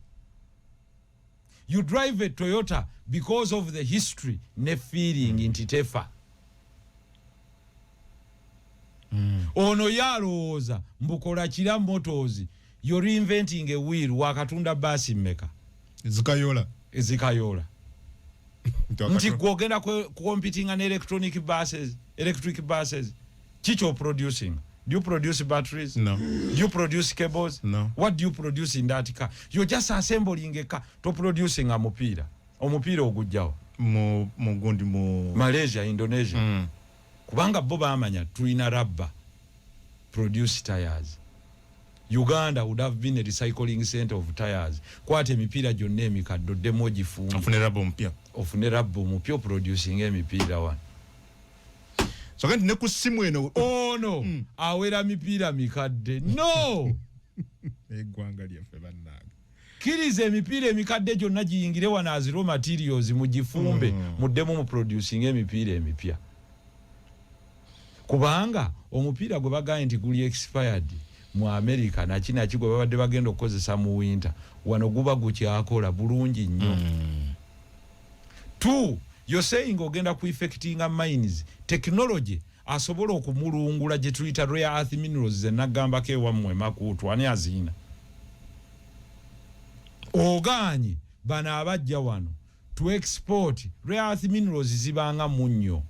You drive a Toyota because of the history ne feeling intitefa. Ono yalowooza mbukola kira motors. You're reinventing a wheel wakatunda basi mmeka. Zikayola. Nti kwogenda competing an electric buses. Chicho producing. Do you produce batteries? No. Do you produce cables? No. What do you produce in that car? You're just assembling a car to producing a mupira. Omupira ogujjawo. Mugundi mu Malaysia, Indonesia. Kubanga boba amanya tulina rubber produce tires. Uganda would have been a recycling center of tires. Kwate emipira gyonna emikaddo demo gifumba. Ofune rubber mupya producing emipira wan. So kanti ne ku simu eno. Oh no. Awera mipira mikadde. No. Eggwanga lyaffe bannange. Kirize emipira emikadde gyonna giyingire wana as raw materials mugifumbe muddemu mu producing emipira emipya. Kubanga omupira gwe bagaye nti guli expired mu America na China kigwe babadde bagenda okukozesa mu winter wano guba gukyakola bulungi nnyo. Two, you're saying ogenda ku affecting mines technology asobola okumulungula gye tuyita rare earth minerals ze nagamba ke wamwe makutu ani azina oganye bana abajja wano to export rare earth minerals zibanga munnyo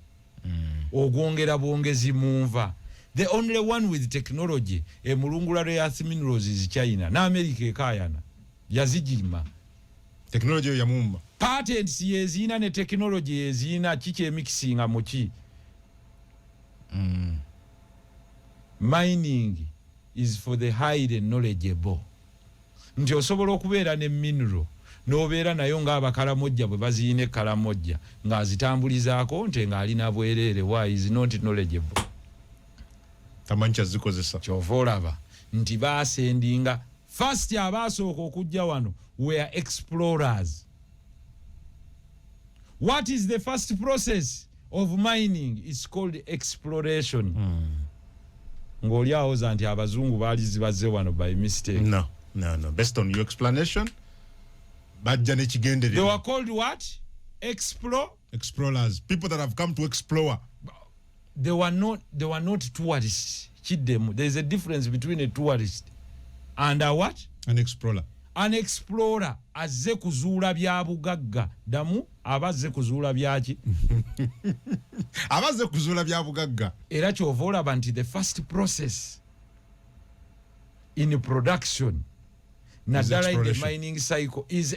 ogwongera bwongezi munva. The only one with technology emulungula rare earth minerals is China na America ekayana yazijima technology ya mumba patents yezina ne technology yezina kiche mixinga muki. Mining is for the highly knowledgeable. Nti osobola okubeera ne mineral n'obeera nayo ng'abakalamojja bwe baziine kalamojja ng'azitambulizaako nte ng'alina bwereere. Why is not knowledgeable? Tamancha zikozesa. Kyova olaba nti baasendinga first abaasooka okujja wano were explorers. What is the first process of mining? It's called exploration. Ng'oli awoza nti abazungu baali zibazze wano by mistake. No. Based on your explanation, bajja ne kigenderera. They were called what? Explorers. People that have come to explore. They were not tourists. There's a difference between a tourist and a what? An explorer. An explorer azze kuzuula bya bugagga. Damu abazze kuzuula byaki? Abazze kuzuula bya bugagga. Era kyova olaba nti the first process in production naddala in the mining cycle is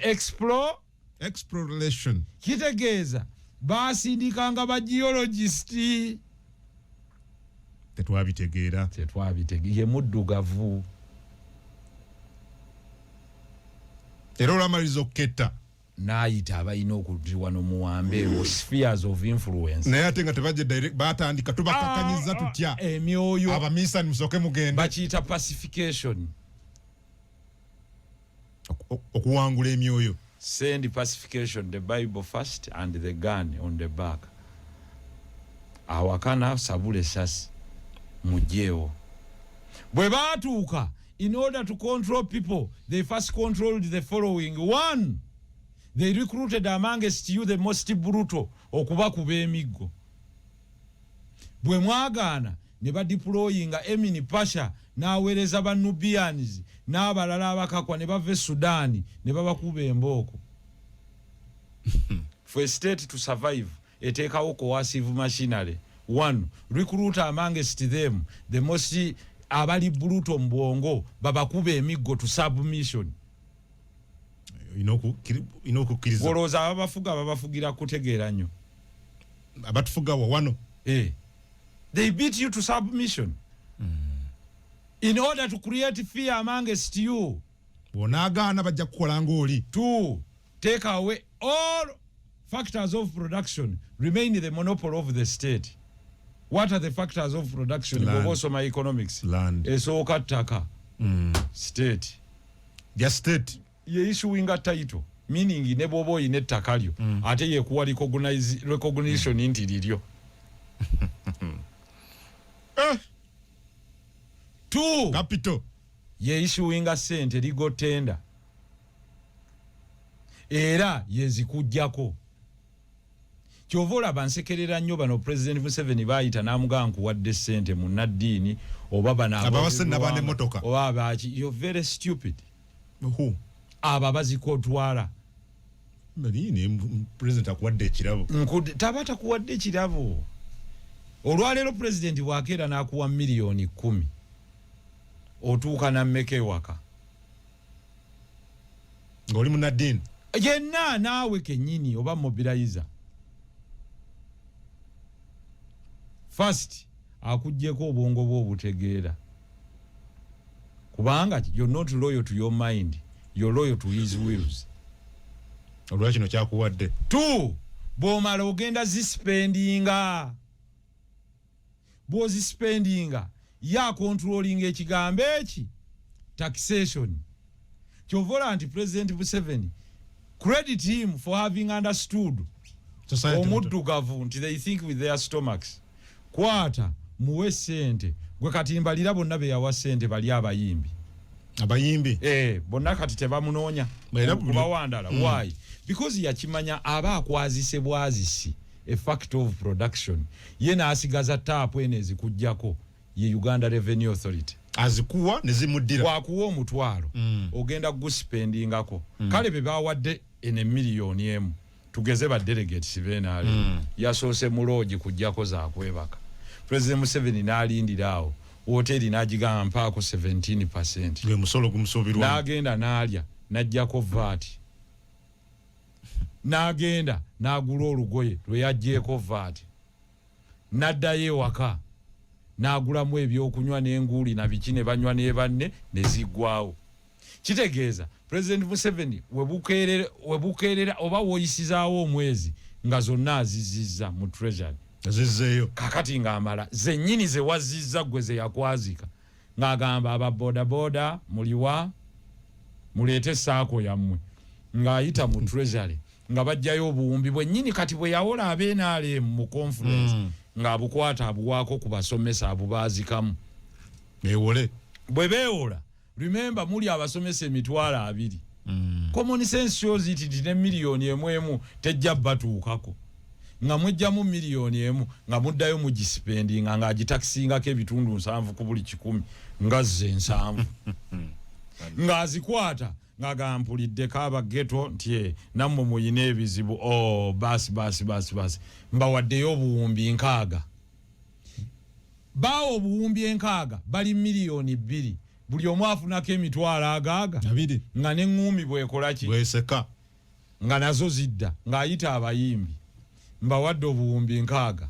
exploration. Kitegeeza baasindikanga ba geologisti. Tetwabitegeera. Ye muddugavu. Era olwamaliza okuketta n'ayita abalina okuddibwa n'omuwambe spheres of influence. Naye ate nga tebajja direct baatandika tubakakanyiza tutya emyoyo abamisani musooke mugende bakiyita pacification. okuwangula emyoyo. Send pacification, the Bible first and the gun on the back. Awakana sabule sasi mujeo. Bwe baatuuka, in order to control people, they first controlled the following. One, they recruited amongst you the most brutal okubakuba emiggo. Bwe mwagaana ne badeployinga Emini Pasha n'aweereza ba Nubians n'abalala abakakwa ne bava Sudan ne babakuba embooko. For a state to survive, eteekawo coercive machinery. One, recruit amongst them the most abali brutal mbwongo babakuba emiggo to submission. Inokukiriza. Wolooza ababafugira kutegeera nnyo. Abatufuga wano. They beat you to submission. In order to create fear amongst you. Bonagaana bajja kukola ng'oli. Two, take away all factors of production, remain the monopoly of the state. What are the factors of production? Also my economics. Land. Esooka ttaka. State. Just state. Ye issuing a title. Meaning ne bwoba oyina ettaka lyo. Ate ye kuwa recognition nti liryo. Two. Capital. Ye issuing a sente legal tender. Era yezikujjako. Kyova olaba nsekerera nnyo bano President Museveni baayita n'amugamba nkuwadde ssente mu Naddiini oba bano abawasennabane emmotoka oba abaki. You're very stupid. Who? Aba bazikotwala. Mbaliine President akuwadde ekirabo. Taba takuwadde ekirabo. Olwaleero President bwakeera n'akuwa miliyoni 10. Otuuka nammeka ewaka. Ng'oli mu Naddiini. Yenna naawe kennyini oba mobilizer. First, akuggyeko obwongo bwo obutegeera. Kubanga you're not loyal to your mind, you're loyal to his wills. Olwa kino kyakuwadde. Two, bw'omala ogenda zispendinga. Bw'ozispendinga, ya controlling ekigambo eki. Taxation. Kyovola nti President Museveni, credit him for having understood. Omuddugavu nti they think with their stomachs. Kwata muwe ssente gwe kati mbalira bonna be yawa ssente bali abayimbi. Abayimbi? Bonna kati tebamunoonya kubawandala. Why? because yakimanya aba akwazise bwazisi a fact of production yena asigaza tapu ene zikujjako ye Uganda Revenue Authority azikuwa nezimudira wakuwa omutwalo ogenda guspendingako kale be bawadde ene million emu tugeze ba delegates benali yasoose muloji kujjako za kwebaka President Museveni nalindirawo hoteli najigamba mpako 17% lwe musolo gumusubirwa nagenda nalya najjako VAT nagenda nagula olugoye lwe yajjeko VAT naddayo waka nagulamu ebyokunywa n'enguuli na bikine banywa ne banne nezigwawo kitegeeza President Museveni webukerera oba woyisizaawo omwezi nga zonna azizizza mu treasury azizzeeyo kakati ng'amala zennyini ze wazizza gwe ze yakwazika ng'agamba aba boda muliwa muleete saako yammwe ng'ayita mu treasury nga bajjayo obuwumbi bwennyini kati bwe yawola abeenaale mu conference ng'abukwata abuwaako ku basomesa abubaazikamu beewole bwe beewola remember muli abasomesa emitwalo 2 common sense shows it ne million emu tejja batuukako nga mujjamu million emu nga muddayo mu gispending nga agitaxingako ebitundu 7 ku buli 100 nga zze 7 nga azikwata nga gampulidde kaba ghetto ntie namwe muyina ebizibu basi mbawaddeyo obuwumbi 6 bawo obuwumbi 6 bali million 2 buli omu afunako emitwalo 6 nga n'eŋŋumi bwekola ki bweseka nga nazo zidda ng'ayita abayimbi mbawadde obuwumbi 6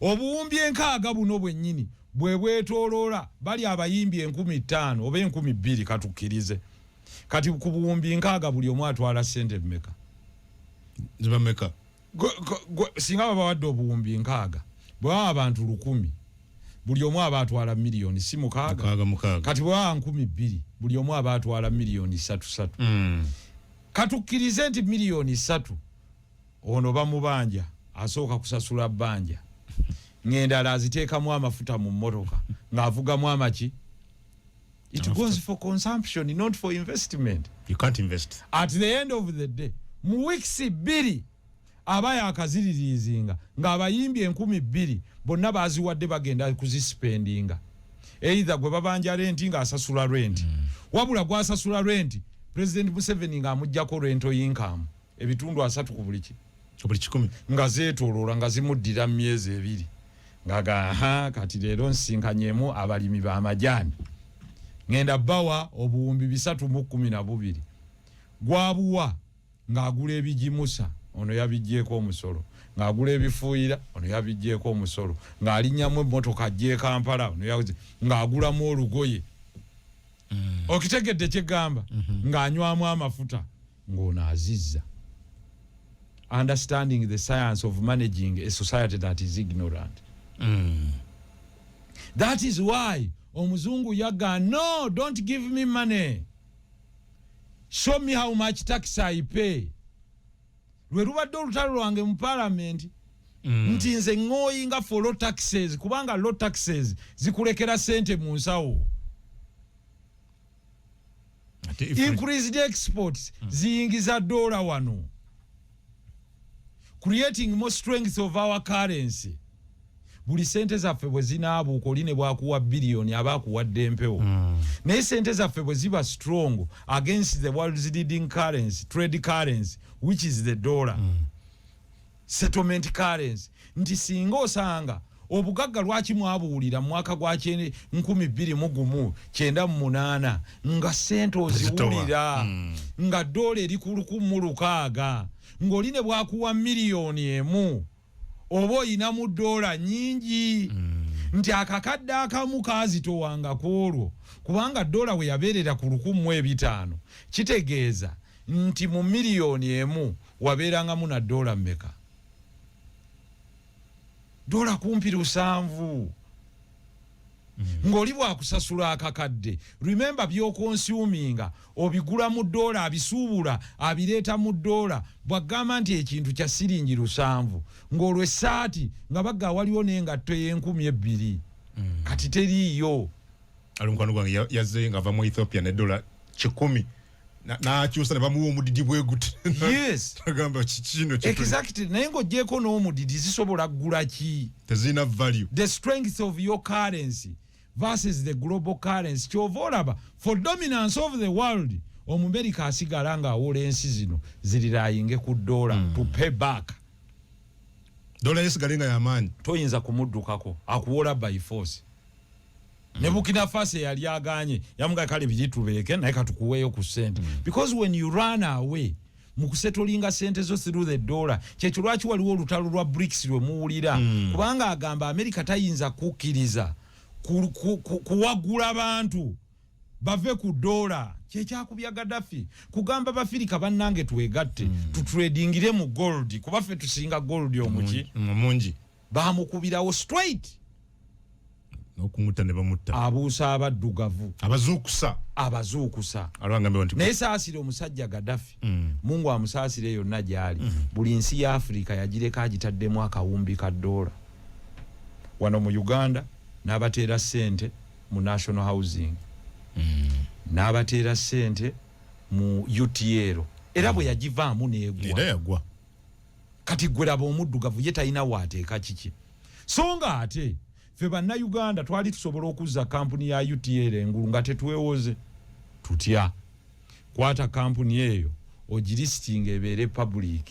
obuwumbi 6 buno bwennyini bwe bwetooloola bali abayimbi 15,000 oba 12,000 katukkirize kati ku buwumbi 6 buli omu atwala ssente mmeka zibameka singa babawadde obuwumbi 6 bwe baba abantu 1,000 buli omu aba atwala million si mukaaga kati bwe baba 2,000 buli omu aba atwala million 3 katukkirize nti million 3 ono bamubanja asooka kusasula bbanja ng'endala aziteekamu amafuta mu mmotoka ng'avugamu amaki it goes for consumption not for investment. You can't invest at the end of the day mu weeks 2 aba yakaziririzinga ng'abayimbi 2,000 bonna baziwadde bagenda kuzispendinga either gwe babanja renti ng'asasula renti wabula gwasasula renti President Museveni ng'amuggyako rento income ebitundu 3 ku buli 10 nga zeetooloola nga zimuddira mu myezi 2 ngaga kati leero nsinkanyemu abalimi b'amajaani ngenda bawa obuwumbi 312 gwabuwa ng'agula ebijimusa ono yabijjeeko omusolo ng'agula ebifuuyira ono yabijjeeko omusolo ng'alinnyamu emmotoka ajje Kampala ono yabuze ng'agulamu olugoye okitegedde kyegamba ng'anywamu amafuta ng'ono azizza understanding the science of managing a society that is ignorant. That is why omuzungu yaga no, don't give me money, show me how much tax I pay. Lwe lubadde olutalo lwange mu parliament nti nze ng'oyinga for low taxes kubanga low taxes zikulekera sente mu nsawo. Increased exports ziyingiza dola wano, creating more strength of our currency. Buli sente zaffe bwe zinaabuuka oli ne bwakuwa billion abaakuwadde empewo naye sente zaffe bwe ziba strong against the world's leading currency, trade currency, which is the dollar, settlement currency, nti singa osanga obugagga lwaki mwabuwulira mu mwaka gwa 2018 nga sente oziwulira nga dola eri ku 1,600 ng'oli ne bwakuwa million emu oba oyina mu dola nyingi nti akakadde akamu kaazitowangako olwo kubanga dola we yabeerera ku 1,500 kitegeeza nti mu million emu wabeerangamu na dola mmeka? Dola kumpi 7. Ng'oli bwakusasula akakadde, remember by'okonsuminga obigula mu dola, abisuubula abireeta mu dola, bwagamba nti ekintu kya siringi 7 ng'olwo essaati nga bagga waliwo n'engatto y'E2,000 kati teriiyo. Alumukwano gwange yazze ng'ava mu Ethiopia ne dola 10 na akyusa ne bamuwa omudidi bweguti. Yes. Agamba kikino kyo. Exactly. Naye ng'ogyeko n'omudidi zisobola kugula ki? Tezina value. The strength of your currency versus the global currency. Kyova olaba for dominance of the world. Omumerika asigala nga awola ensi zino zirirayinge ku dola to pay back. Dola yesigalenga y'amaanyi. Toyinza kumuddukako akuwola by force. Ne Burkina Faso yali aganye yamuga kale bijitubeeke naye katukuweeyo ku sente. Because when you run away mu kusetolinga sente zo through the dollar kyekyo lwaki waliwo olutalo lwa BRICS lwe muwulira kubanga agamba America tayinza kukkiriza kuwagula abantu bave ku dola kyekyakubya Gaddafi kugamba Bafirika bannange twegatte tutradingire mu gold kuba ffe tusinga gold omuki mungi baamukubirawo straight n'okumutta ne bamutta abuusa abaddugavu abazuukusa naye saasire omusajja Gaddafi Mungu amusaasire yonna gy'ali buli nsi ya Afrika yagireka agitaddemu akawumbi ka dola wano mu Uganda n'abateera ssente mu national housing n'abateera ssente mu UTL era bwe yagivaamu n'egwa kati gwe laba omuddugavu ye talina waateeka kiki so nga ate ffe bannayuganda twali tusobola okuzza kampuni ya UTL engulu nga tetwewoze tutya kwata kampuni eyo ogilistinga ebeere public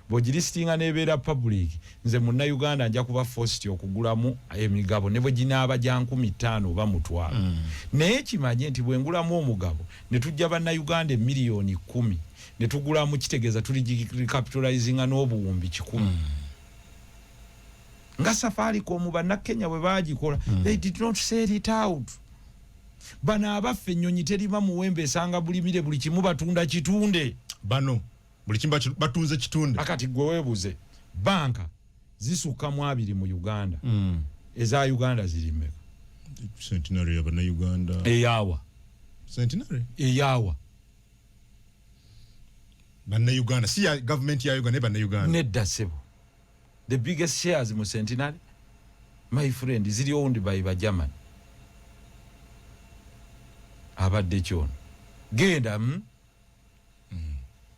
bw'ogilistinga n'ebeera public nze munnayuganda nja kuba forced okugulamu emigabo ne bwe ginaaba gya 15,000 oba mutwalo naye kimanye nti bwe ngulamu omugabo ne tujja bannayuganda emiliyoni 10 ne tugulamu kitegeeza tuli recapitalizinga n'obuwumbi 100 nga Safaricom bannakenya bwe baagikola they did not sell it out bana abaffe ennyonyi teriba muwembe esanga bulimire buli kimu batunda kitunde bano buli kimba batunze kitunde akati gwe weebuze banka zisukka mu 2 mu Uganda eza Uganda ziri mmeka Centenary ya bannayuganda eyawa Centenary eyawa bannayuganda si ya government ya Uganda ne bannayuganda nedda sebo the biggest shares mu Centenary my friend ziri owned by German abadde kyono genda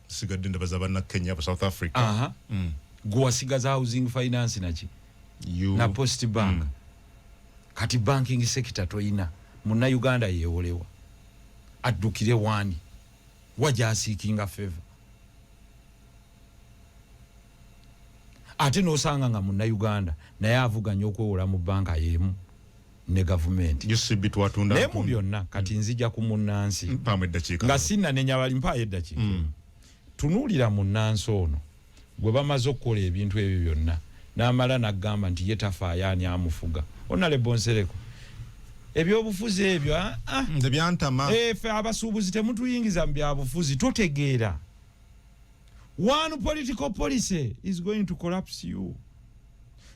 sigadde ndabaza bannakenya ba South Africa gwasigaza housing finance naki na Post Bank kati banking sector toyina muna Uganda yewolewa addukire wani waja seeking a favor ate nosanga nga muna Uganda naye avuganya okwewola mu banka yemu ne government UCB twatunda ne mu byonna kati nzija ku munnansi mpamu eddakiika nga sinna nenya bali mpaye eddakiika tunuulira munnansi ono gwe bamaze okukola ebintu ebyo byonna n'amala n'agamba nti ye tafaayo ani amufuga onale bonsereko ebyobufuzi ebyo nze byantama ffe abasuubuzi temutuyingiza mu byabufuzi totegeera one political policy is going to collapse you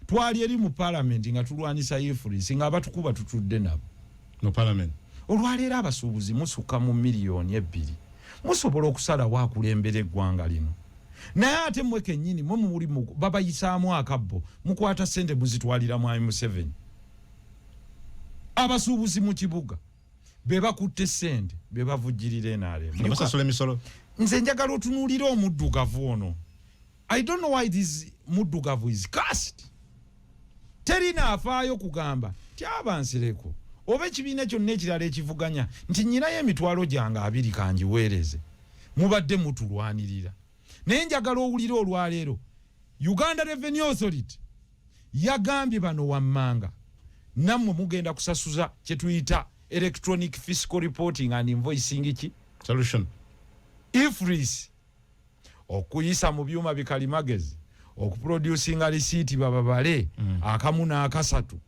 twali eri mu parliament nga tulwanisa ifrisi nga abatukuba tutudde nabo no parliament olwaleero abasuubuzi musukka mu miliyoni 2 musobola okusala waakulembera eggwanga lino naye ate mmwe kennyini mwe muli babayisaamu akabbo mukwata ssente muzitwalira mu M7 abasuubuzi mu kibuga be bakutte ssente be bavujjirira NRM basasula emisolo nze njagala otunuulira omuddugavu ono I don't know why this muddugavu is cast terina afaayo kugamba tyabansireko oba ekibiina kyonna ekirala ekivuganya nti nyinayo emitwalo gyange 2 kangiweereze mubadde mutulwanirira naye njagala owulira olwaleero Uganda Revenue Authority yagambye bano wammanga nammwe mugenda kusasuza kye tuyita electronic fiscal reporting and invoicing ki solution IFRIS okuyisa mu byuma bikalimagezi okuproducinga receipt bababale akamu n'akasatu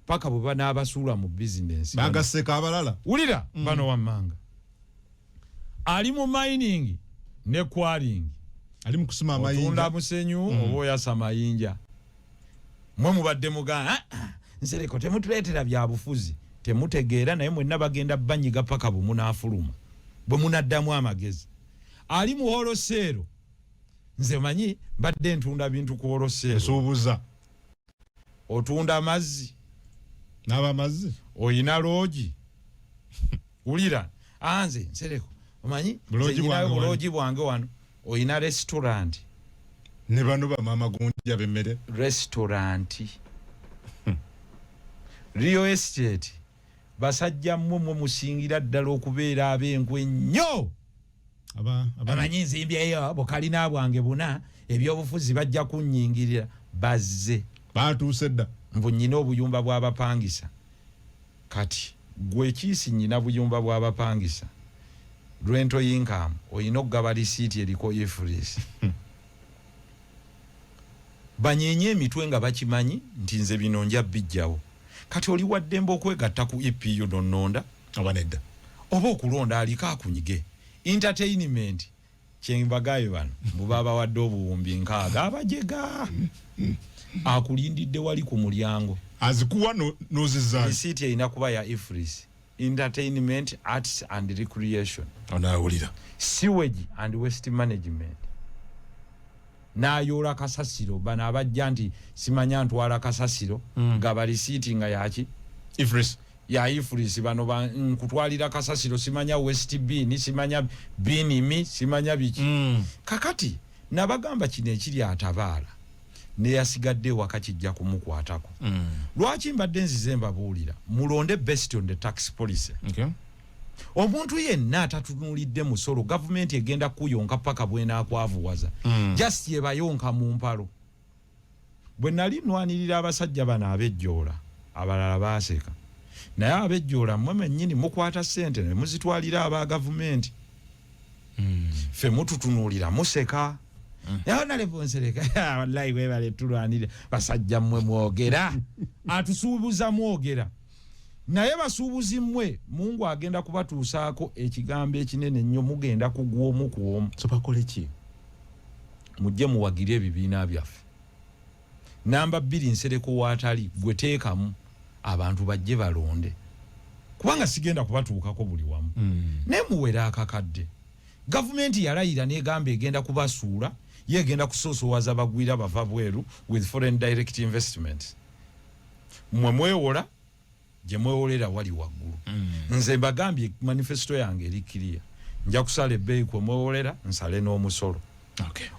paka bwe banaabasuula mu business bagaseka abalala ulira bano wammanga ali mu mining ne quarrying ali mu kusima amayinja otunda musenyu oba oyasa mayinja mwe mubadde muga nsereko temutuleetera byabufuzi temutegeera naye mwenna bagenda banyiga paka bwe munaafuluma bwe munaddamu amagezi ali mu holoseero nze manyi badde ntunda bintu ku holoseero suubuza otunda amazzi n'aba amazzi oyina loogi ulira anze nsereko omanyi buloji bwange wano oyina restaurant ne bano ba mama gunja bemmere restaurant Real estate basajja mmwe musingira ddala okubeera abenkwe nnyo amanyi nzimbyeyo bukalina bwange buna ebyobufuzi bajja kunnyingirira bazze batuuse dda nvu nnyina obuyumba bw'abapangisa kati gwe kiisi nnyina buyumba bw'abapangisa rental income oyina okugaba lisiiti eriko ifurisi banyenye emitwe nga bakimanyi nti nze bino nja bijjawo kati oli waddembe okwegatta ku EPU nonnonda abanedda oba okulonda aliko akunyige entertainment kyembagayo bano bubaba wadde obuwumbi nkaaga abajega akulindidde wali ku mulyango azikuwa nozizza lisiiti erina kuba ya ifris entertainment arts and recreation onawulira sewage and waste management nayola kasasiro bana abajja nti simanya ntwala kasasiro gaba lisiiti nga yaki ifris ya ifris bano nkutwalira kasasiro simanya west bin simanya binimi simanya biki kakati nabagamba kino ekiri atabaala ne yasigadde wakakijja kumukwatako lwaki mbadde nzize mbabuulira mulonde based on the tax policy omuntu yenna atatunulidde musolo gavumenti egenda kuyonka paka bwena akwavuwaza just yebayonka mu mpalo bwe nali nwanirira abasajja bano abejjoola abalala baaseka naye abejjoola mmwe mennyini mukwata ssente ne muzitwalira aba gavumenti ffe mututunulira museka yaho nalevonsereka wallahi webale tulwanire basajja mmwe mwogera atusuubuza mwogera naye basuubuzi mmwe Mungu agenda kubatuusaako ekigambo ekinene nnyo mugenda kugwa omu ku omu so bakole ki mujje muwagire ebibiina byaffe namba 2 nsereko waatali gwe teekamu abantu bajje balonde kubanga sigenda kubatuukako buli wamu naye muwera akakadde gavumenti yalayira n'egamba egenda kubasuula yegenda kusoosowaza bagwira bava bweru with foreign direct investment mmwe mwewola gye mwewolera wali waggulu nze mbagambye manifesto yange eri clear nja kusala ebbeeyi kwe mwewolera nsale n'omusolo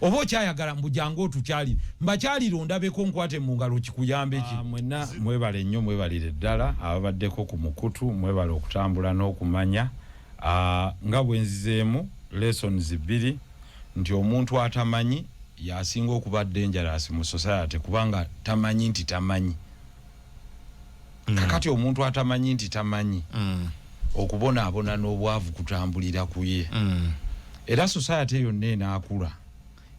oba okyayagala mbujjangu otukyali mbakyalirondabeko nkwate mu ngalo kikuyambe ki mwenna mwebale nnyo mwebalire ddala ababaddeko ku mukutu mwebale okutambula n'okumanya nga bwe nzizeemu lessons 2 nti omuntu atamanyi yasinga okuba dangerous mu society kubanga tamanyi nti tamanyi kakati omuntu atamanyi nti tamanyi okubonaabona n'obwavu kutambulira kuye era society eyo nneena akula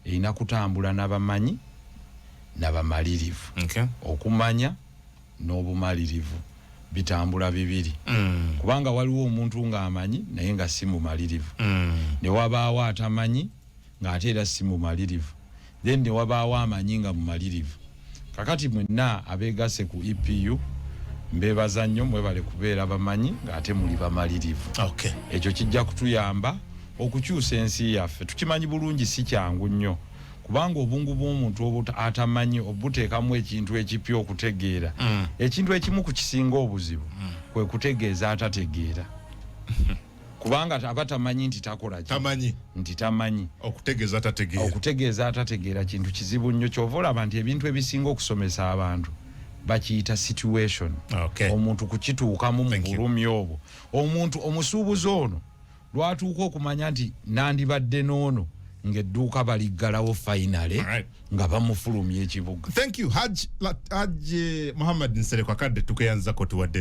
erina kutambula n'abamanyi n'abamalirivu okumanya n'obumalirivu bitambula bibiri kubanga waliwo omuntu ng'amanyi naye nga si mumalirivu ne wabaawo atamanyi ng'ate era si mumalirivu then ne wabaawo amanyi nga mumalirivu kakati mwenna abeegase ku EPU mbebaza nnyo mwebale kubeera bamanyi ng'ate muli bamalirivu ekyo kijja kutuyamba okukyusa ensi yaffe tukimanyi bulungi si kyangu nnyo kubanga obungu bw'omuntu atamanyi obuteekamu ekintu ekipya okutegeera ekintu ekimu ku kisinga obuzibu kwe kutegeeza atategeera kubanga abatamanyi nti takola nti tamanyi okutegeeza atategeera kintu kizibu nnyo kyova olaba nti ebintu ebisinga okusomesa abantu bakiyita situation omuntu kukituukamu mu bulumi obwo omuntu omusuubuzi ono lwatuuka okumanya nti nandibadde n'ono ng'edduuka baliggalawo finale nga bamufulumya ekibuga. Thank you Haj Muhammad Nsereko akadde tukeyanzako tuwadde